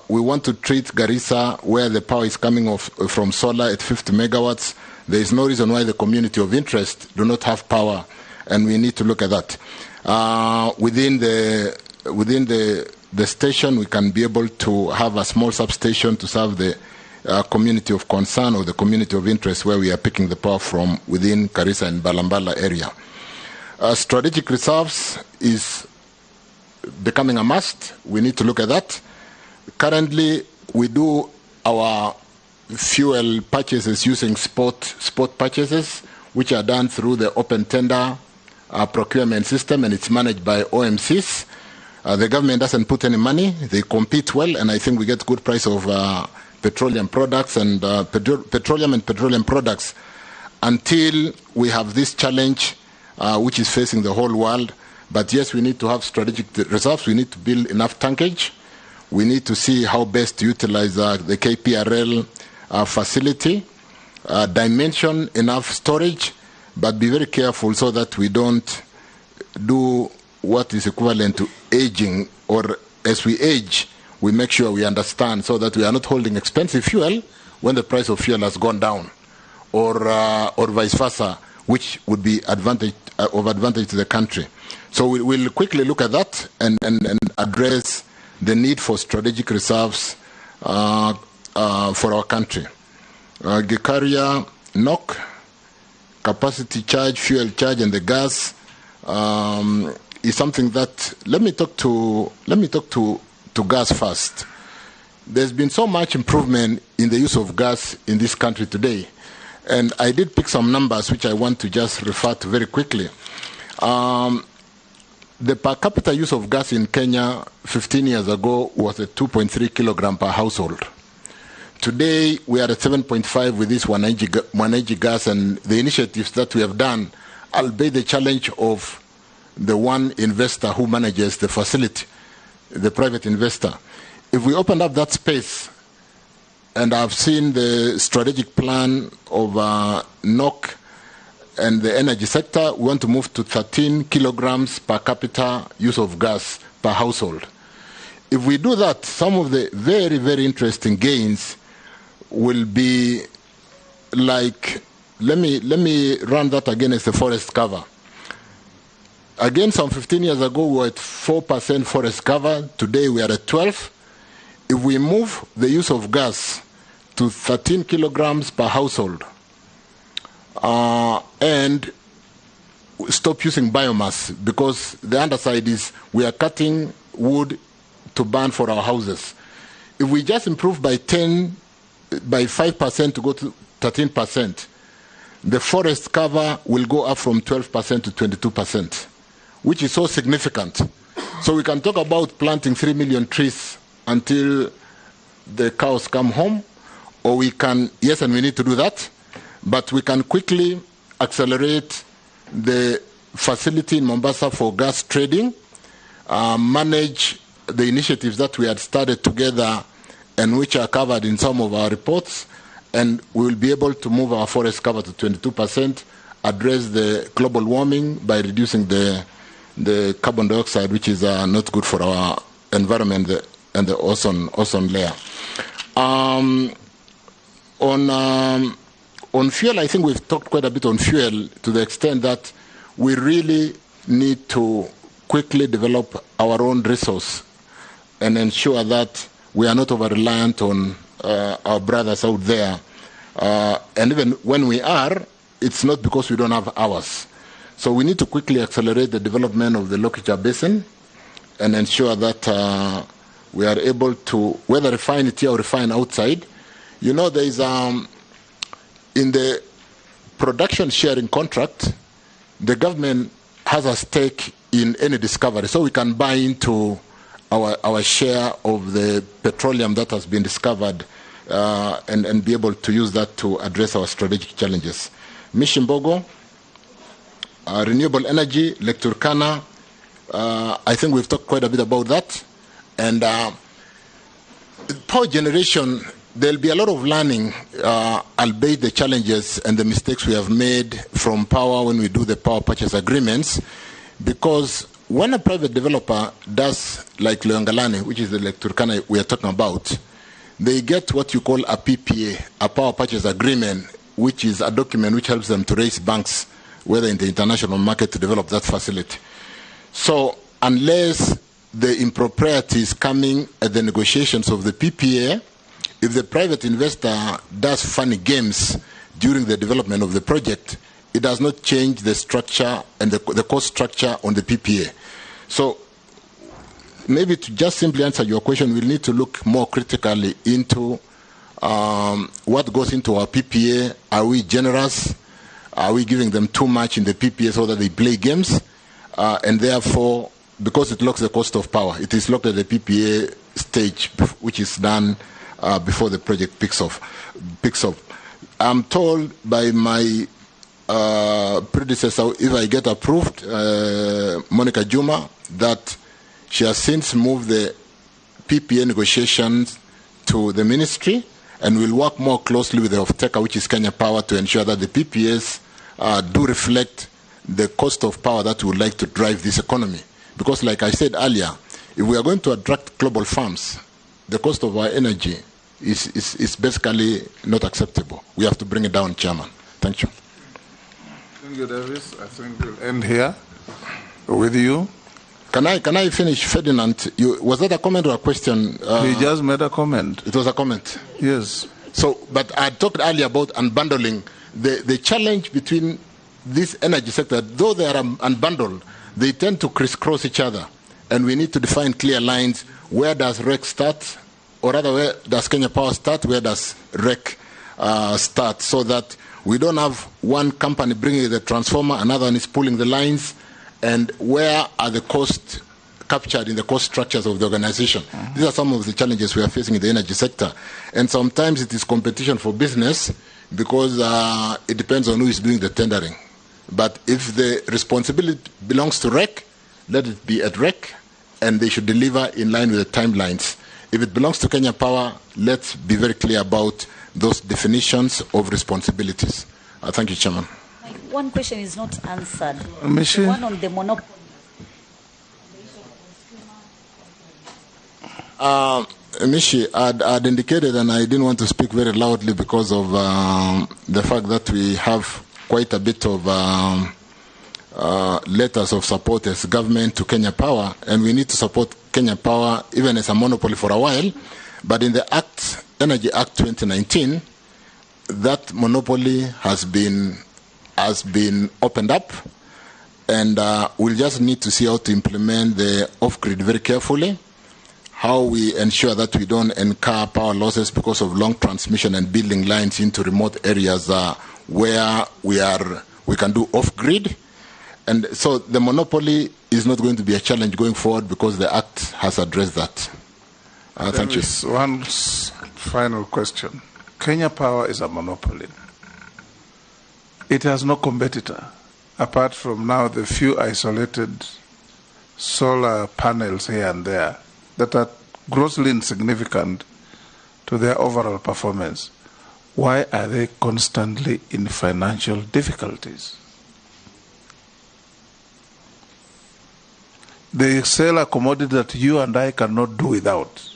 Speaker 2: We want to treat Garissa, where the power is coming off from solar at 50 megawatts. There is no reason why the community of interest do not have power, and we need to look at that. Within the station, we can be able to have a small substation to serve the community of concern or the community of interest, where we are picking the power from within Garissa and Balambala area. Strategic reserves is becoming a must. We need to look at that. Currently, we do our fuel purchases using spot purchases, which are done through the open tender procurement system, and it's managed by OMCs. The government doesn't put any money. They compete well, and I think we get good price of petroleum products and petroleum products until we have this challenge which is facing the whole world. But yes, we need to have strategic reserves. We need to build enough tankage. We need to see how best to utilize the KPRL facility, dimension enough storage, but be very careful so that we don't do what is equivalent to aging, or as we age, we make sure we understand so that we are not holding expensive fuel when the price of fuel has gone down, or vice versa, which would be of advantage to the country. So we'll quickly look at that and address the need for strategic reserves for our country. Gikaria, NOC, capacity charge, fuel charge, and the gas is something that, let me talk to gas first. There's been so much improvement in the use of gas in this country today, and I did pick some numbers which I want to just refer to very quickly. The per capita use of gas in Kenya 15 years ago was at 2.3 kilogram per household. Today, we are at 7.5 with this 180 gas, and the initiatives that we have done, albeit the challenge of the one investor who manages the facility, the private investor. If we open up that space, and I've seen the strategic plan of NOC and the energy sector, we want to move to 13 kilograms per capita use of gas per household. If we do that, some of the very, very interesting gains will be like, let me run that again as the forest cover. Again, some 15 years ago, we were at 4% forest cover. Today, we are at 12%. If we move the use of gas to 13 kilograms per household and stop using biomass, because the underside is we are cutting wood to burn for our houses. If we just improve by 5% to go to 13%, the forest cover will go up from 12% to 22%, which is so significant. So we can talk about planting 3 million trees until the cows come home, or we can, yes, and we need to do that, but we can quickly accelerate the facility in Mombasa for gas trading, manage the initiatives that we had started together and which are covered in some of our reports, and we will be able to move our forest cover to 22%, address the global warming by reducing the carbon dioxide, which is not good for our environment and the ozone layer. On fuel, I think we've talked quite a bit on fuel to the extent that we really need to quickly develop our own resource and ensure that we are not over-reliant on our brothers out there. And even when we are, it's not because we don't have ours. So we need to quickly accelerate the development of the Lokicha Basin and ensure that we are able to, whether refine it here or refine outside. You know, there is, in the production sharing contract, the government has a stake in any discovery, so we can buy into our share of the petroleum that has been discovered and be able to use that to address our strategic challenges. Mishimbogo, renewable energy, Lake Turkana, I think we've talked quite a bit about that. And power generation, there'll be a lot of learning, albeit the challenges and the mistakes we have made from power when we do the power purchase agreements, because when a private developer does, like Loyangalani, which is the Lake Turkana we are talking about, they get what you call a PPA, a power purchase agreement, which is a document which helps them to raise banks, whether in the international market, to develop that facility. So unless the impropriety is coming at the negotiations of the PPA, if the private investor does funny games during the development of the project, it does not change the structure and the cost structure on the PPA. So maybe to just simply answer your question, we'll need to look more critically into what goes into our PPA. Are we generous? Are we giving them too much in the PPA so that they play games? And therefore, because it locks the cost of power, it is locked at the PPA stage, which is done before the project picks up. I'm told by my predecessor, if I get approved, Monica Juma, that she has since moved the PPA negotiations to the ministry and will work more closely with the off-taker, which is Kenya Power, to ensure that the PPAs do reflect the cost of power that we would like to drive this economy. Because like I said earlier, if we are going to attract global firms, the cost of our energy is basically not acceptable. We have to bring it down, Chairman. Thank you.
Speaker 1: Thank you, Davis. I think we'll end here with you.
Speaker 2: Can I finish, Ferdinand? Was that a comment or a question?
Speaker 1: He just made a comment.
Speaker 2: It was a comment?
Speaker 1: Yes.
Speaker 2: So, but I talked earlier about unbundling. The challenge between this energy sector, though they are unbundled, they tend to crisscross each other. And we need to define clear lines. Where does REC start? Or rather, where does Kenya Power start? Where does REC start? So that we don't have one company bringing the transformer, another one is pulling the lines, and where are the costs captured in the cost structures of the organization? These are some of the challenges we are facing in the energy sector. And sometimes it is competition for business because it depends on who is doing the tendering. But if the responsibility belongs to REC, let it be at REC, and they should deliver in line with the timelines. If it belongs to Kenya Power, let's be very clear about those definitions of responsibilities. Thank you, Chairman.
Speaker 17: One question is not answered.
Speaker 1: Michi?
Speaker 17: The one on the monopoly.
Speaker 2: Michi, I'd indicated, and I didn't want to speak very loudly because of the fact that we have quite a bit of letters of support as government to Kenya Power, and we need to support Kenya Power even as a monopoly for a while. But in the Energy Act 2019, that monopoly has been opened up, and we'll just need to see how to implement the off-grid very carefully, how we ensure that we don't incur power losses because of long transmission and building lines into remote areas where we can do off-grid. And so the monopoly is not going to be a challenge going forward because the Act has addressed that. Thank you.
Speaker 1: One final question. Kenya Power is a monopoly. It has no competitor, apart from now the few isolated solar panels here and there that are grossly insignificant to their overall performance. Why are they constantly in financial difficulties? They sell a commodity that you and I cannot do without.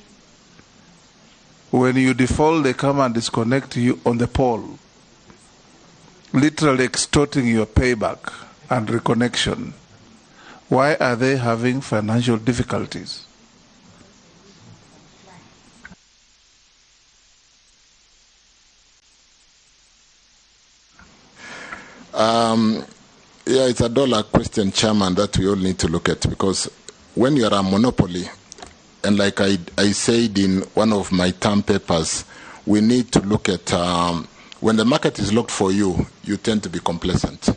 Speaker 1: When you default, they come and disconnect you on the pole, literally extorting your payback and reconnection. Why are they having financial difficulties?
Speaker 2: Yeah, it's a dollar question, Chairman, that we all need to look at, because when you are a monopoly, and like I said in one of my term papers, we need to look at when the market is locked for you, you tend to be complacent.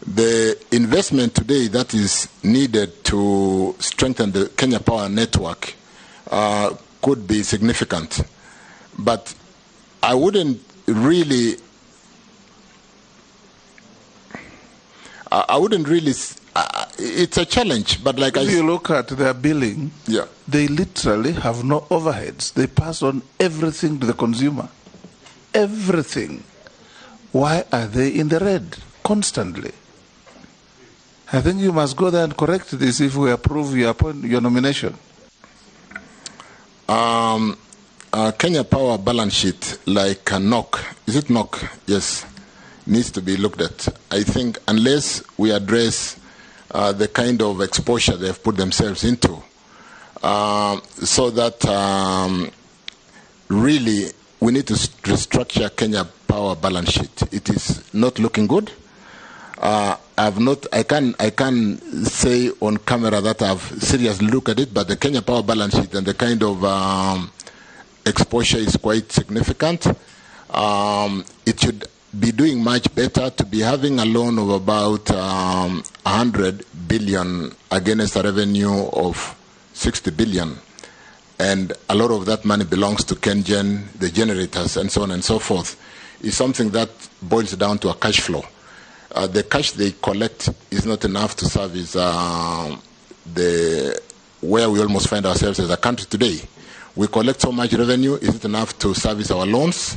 Speaker 2: The investment today that is needed to strengthen the Kenya Power network could be significant, but I wouldn't really. It's a challenge, but like
Speaker 1: if you look at their billing,
Speaker 2: yeah,
Speaker 1: they literally have no overheads. They pass on everything to the consumer. Everything. Why are they in the red constantly? I think you must go there and correct this if we approve your nomination.
Speaker 2: Kenya Power balance sheet, like a NOC, is it NOC? Yes, needs to be looked at. I think unless we address the kind of exposure they've put themselves into, so that really we need to restructure Kenya Power balance sheet. It is not looking good, I can say on camera that I've seriously looked at it, but the Kenya Power balance sheet and the kind of exposure is quite significant. It should be doing much better to be having a loan of about 100 billion against a revenue of 60 billion. And a lot of that money belongs to KenGen, the generators, and so on and so forth. Is something that boils down to a cash flow. The cash they collect is not enough to service where we almost find ourselves as a country today. We collect so much revenue, is it enough to service our loans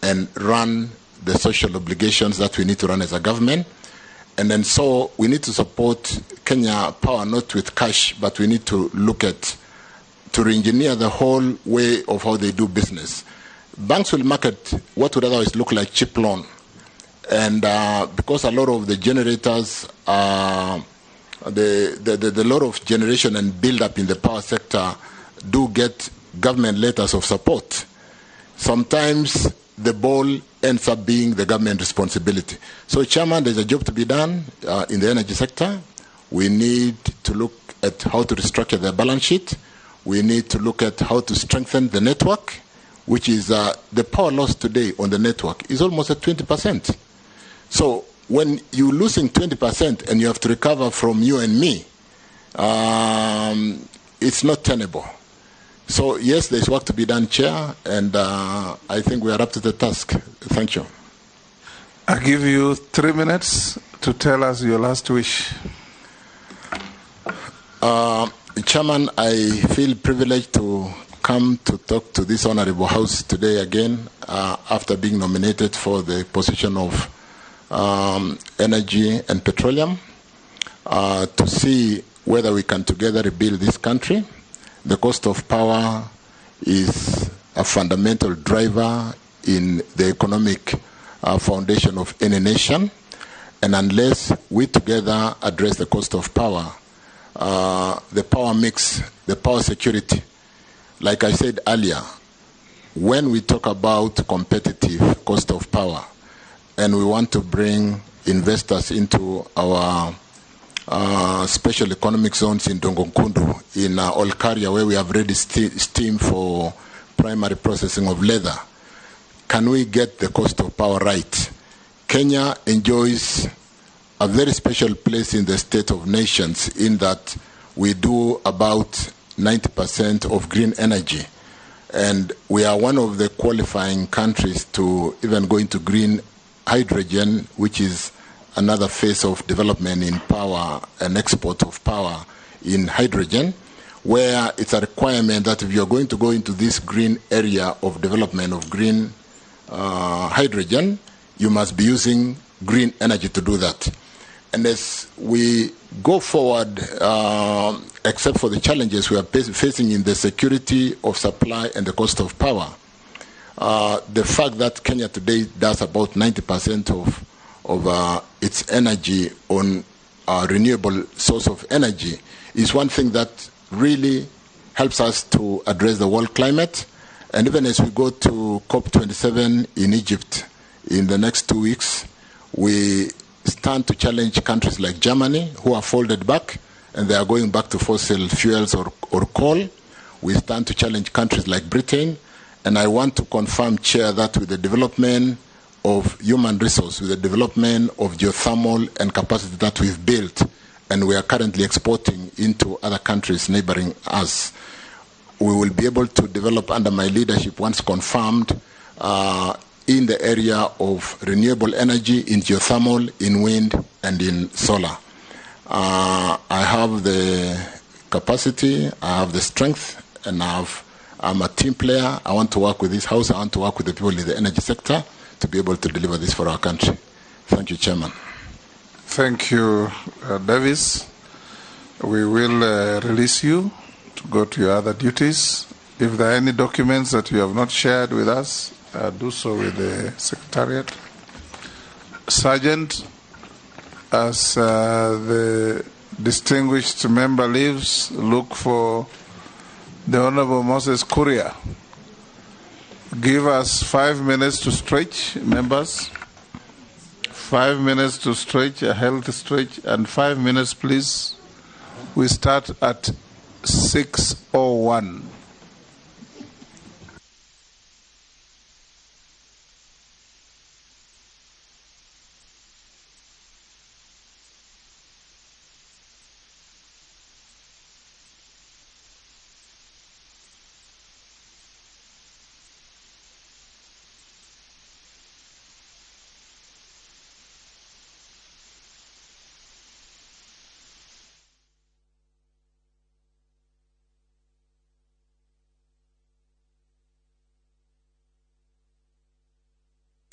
Speaker 2: and run the social obligations that we need to run as a government? And then so we need to support Kenya Power not with cash, but we need to look at, to re-engineer the whole way of how they do business. Banks will market what would otherwise look like cheap loan. And because a lot of the generators, the lot of generation and build-up in the power sector do get government letters of support, sometimes the ball ends up being the government responsibility. So, Chairman, there's a job to be done in the energy sector. We need to look at how to restructure the balance sheet. We need to look at how to strengthen the network, which is the power loss today on the network is almost at 20%. So when you're losing 20% and you have to recover from you and me, it's not tenable. So yes, there's work to be done, Chair, and I think we are up to the task. Thank you.
Speaker 1: I give you 3 minutes to tell us your last wish.
Speaker 2: Chairman, I feel privileged to come to talk to this honorable house today again after being nominated for the position of energy and petroleum to see whether we can together rebuild this country. The cost of power is a fundamental driver in the economic foundation of any nation, and unless we together address the cost of power, the power mix, the power security, like I said earlier, when we talk about competitive cost of power and we want to bring investors into our special economic zones in Dongonkundu, in Olkaria, where we have ready steam for primary processing of leather, can we get the cost of power right? Kenya enjoys a very special place in the state of nations in that we do about 90% of green energy. And we are one of the qualifying countries to even go into green hydrogen, which is another phase of development in power and export of power in hydrogen, where it's a requirement that if you're going to go into this green area of development of green hydrogen, you must be using green energy to do that. And as we go forward, except for the challenges we are facing in the security of supply and the cost of power, the fact that Kenya today does about 90% of its energy on a renewable source of energy is one thing that really helps us to address the world climate. And even as we go to COP27 in Egypt in the next 2 weeks, we stand to challenge countries like Germany, who are folded back and they are going back to fossil fuels or coal. We stand to challenge countries like Britain. And I want to confirm, Chair, that with the development of human resource, with the development of geothermal and capacity that we've built and we are currently exporting into other countries neighboring us, we will be able to develop under my leadership, once confirmed, in the area of renewable energy, in geothermal, in wind, and in solar. I have the capacity, I have the strength, and I'm a team player. I want to work with this House. I want to work with the people in the energy sector to be able to deliver this for our country. Thank you, Chairman.
Speaker 1: Thank you, Davis. We will release you to go to your other duties. If there are any documents that you have not shared with us, do so with the Secretariat. Sergeant, as the distinguished member leaves, look for the Honorable Moses Kuria. Give us 5 minutes to stretch, members. 5 minutes to stretch, a health stretch, and 5 minutes, please. We start at 6:01.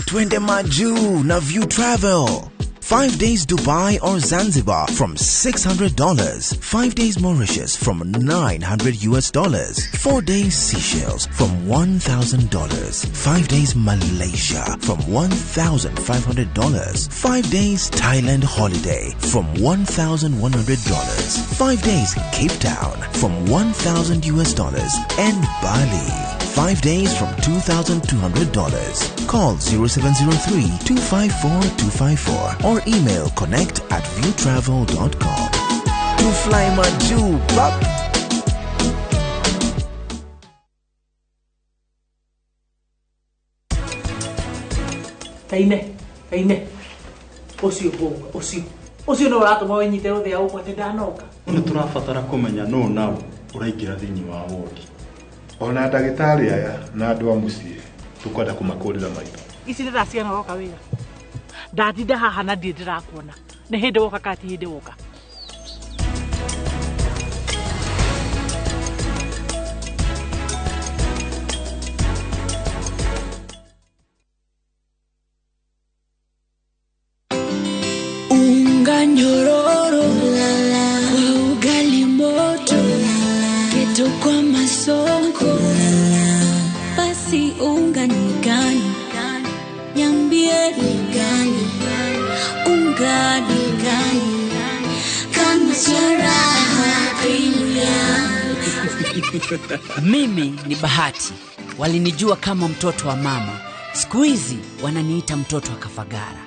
Speaker 19: Twende Maju na View Travel. 5 days Dubai or Zanzibar from $600. 5 days Mauritius from $900. 4 days Seychelles from $1,000. 5 days Malaysia from $1,500. 5 days Thailand holiday from $1,100. 5 days Cape Town from $1,000. And Bali, 5 days from $2,200. Call 0703-254-254 or email connect@viewtravel.com. To fly Maju, pop.
Speaker 20: Kaine. Osio no rato mo nyite o thea uko ndanoka.
Speaker 21: Nĩ tũrabatara kũmenya nũ naũ ũraingĩra thĩinĩ wa wodi. Ona ndagĩtarĩ aya na andũ a mũciĩ tũkwenda kũmakũrĩra maitho.
Speaker 20: Ici nĩ ciana woka wĩra. Ndatinda haha na ndiĩ ndĩrakuona. Nĩ hĩndĩ woka kati hĩndĩ woka.
Speaker 22: Unga nyororo kwa ugali moto keto kwa masonko basi unga ni gani niambie ni gani unga ni gani kama sharaha
Speaker 23: Mimi ni Bahati. Walinijua kama mtoto wa mama. Siku hizi wananiita mtoto wa Kafagara.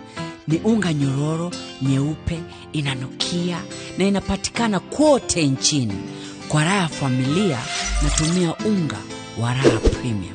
Speaker 23: Ni unga nyororo, nyeupe, inanukia na inapatikana kote nchini. Kwa raha ya familia natumia unga wa Raha Premium.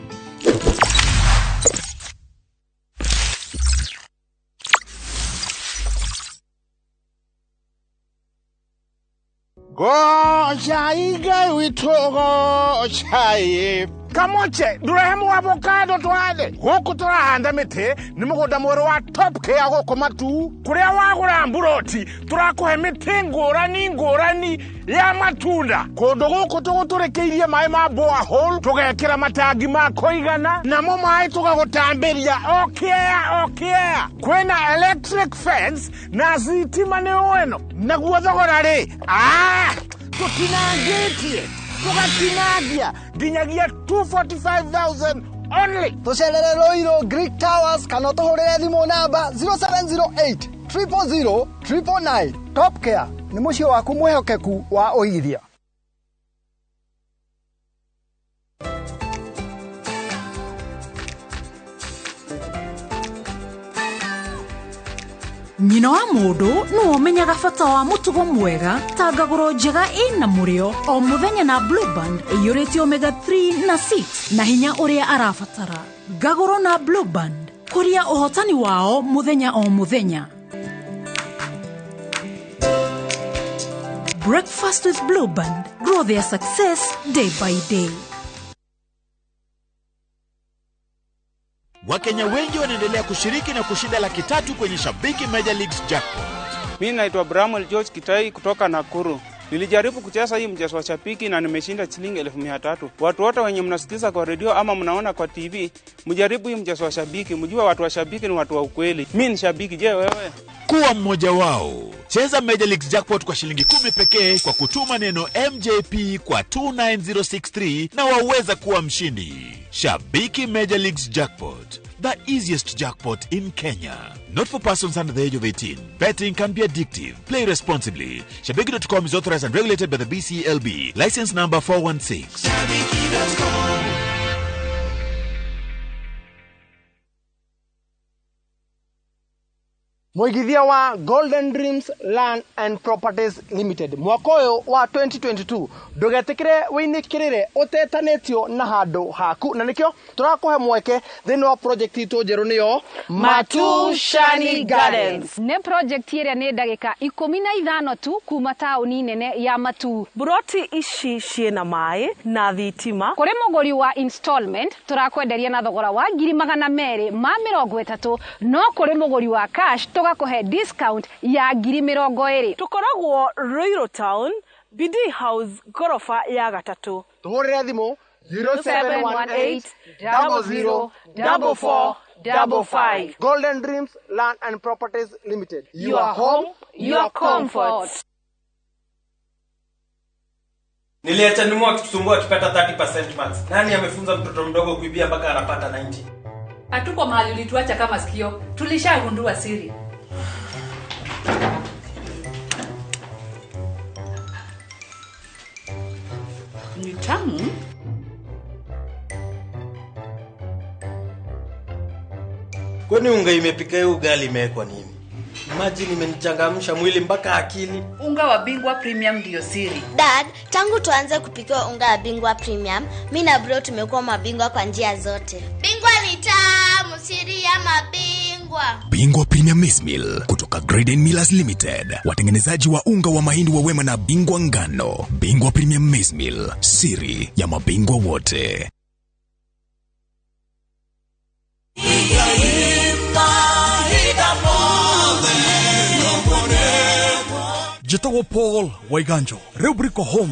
Speaker 24: Goshaiga witogo shai kamoche durehemu avocado twade huku turahanda mite ni mugunda mwero wa top care goko matu kuria wagura mburoti turakuhe mite ngurani ya matunda kundu guku tuguturekeirie mai ma borehole tugekira matangi ma koigana namo mai tugagutambiria okay kwena electric fence na zitima ni weno naguo thogora ri tutinangitie tugatinagia ginyagia 245,000 only.
Speaker 25: Tucelere Loiro Greek Towers kana tuhurire thimu namba 0708 000 999. Top Care ni mucio waku mwehokeku wa uigithia.
Speaker 26: Nyina wa mundu no umenyaga bata wa mutugo mwega ta ngaguro njega ina murio o muthenya na Blue Band iyurĩtio omega 3 na 6 na hinya uria arabatara. Ngaguro na Blue Band kuria uhotani wao muthenya o muthenya. Breakfast with Blue Band. Grow their success day by day.
Speaker 27: Wakenya wengi wanaendelea kushiriki na kushinda $300,000 kwenye Shabiki Major Leagues Jackpot.
Speaker 28: Mimi naitwa Bramwell George Kitai kutoka Nakuru. Nilijaribu kucheza hii mchezo wa Shabiki na nimeshinda shilingi 1,300. Watu wote wenye mnasikiza kwa radio ama mnaona kwa TV, mjaribu hii mchezo wa Shabiki, mjue watu wa Shabiki ni watu wa ukweli. Mimi ni shabiki, je wewe?
Speaker 27: Kuwa mmoja wao. Cheza Major Leagues Jackpot kwa shilingi 10 pekee kwa kutuma neno MJP kwa 29063 na waweza kuwa mshindi. Shabiki Major Leagues Jackpot, the easiest jackpot in Kenya. Not for persons under the age of 18. Betting can be addictive. Play responsibly. Shabiki.com is authorized and regulated by the BCLB. License number 416. Shabiki.com.
Speaker 25: Muigithia wa Golden Dreams Land and Properties Limited mwaka uyu wa 2022 ndugetikire winikirire utetanitio na handu haku na nikio turakuhe mweke thini wa project itu njeru niyo Matushani Gardens.
Speaker 3: Ne project iria ni ndagika 15 tu kuma tauni nene ya Matu.
Speaker 20: Buroti ici ciena mai na thitima
Speaker 3: kuri muguri wa installment turakwenderia na thogora wa 230 no kuri muguri wa cash tugakuhe discount ya 20.
Speaker 20: Tukoragwo Ruiru Town, BD House, gorofa ya gatatu.
Speaker 25: Tuhurire thimu
Speaker 20: 0718004455.
Speaker 25: Golden Dreams Land and Properties Limited.
Speaker 3: Your home, your comfort.
Speaker 4: Niliacha nyuma akitusumbua akipata 30% max. Nani amefunza mtoto mdogo kuibia mpaka anapata 90?
Speaker 5: Hatuko mahali ulituacha kama sikio. Tulishagundua siri.
Speaker 23: Ni tamu.
Speaker 4: Kwani unga imepika hiyo ugali imewekwa nini? Imagine imenichangamsha mwili mpaka akili.
Speaker 5: Unga wa Bingwa Premium ndio siri.
Speaker 6: Dad, tangu tuanze kupikiwa unga wa Bingwa Premium, mimi na bro tumekuwa mabingwa kwa njia zote. Bingwa ni tamu, siri ya mabingwa.
Speaker 19: Bingwa Premium Maize Meal kutoka Graden Millers Limited, watengenezaji wa unga wa mahindi wa Wema na Bingwa ngano. Bingwa Premium Maize Meal, siri ya mabingwa wote.
Speaker 8: Jitago Paul Waiganjo, Rubrico Home.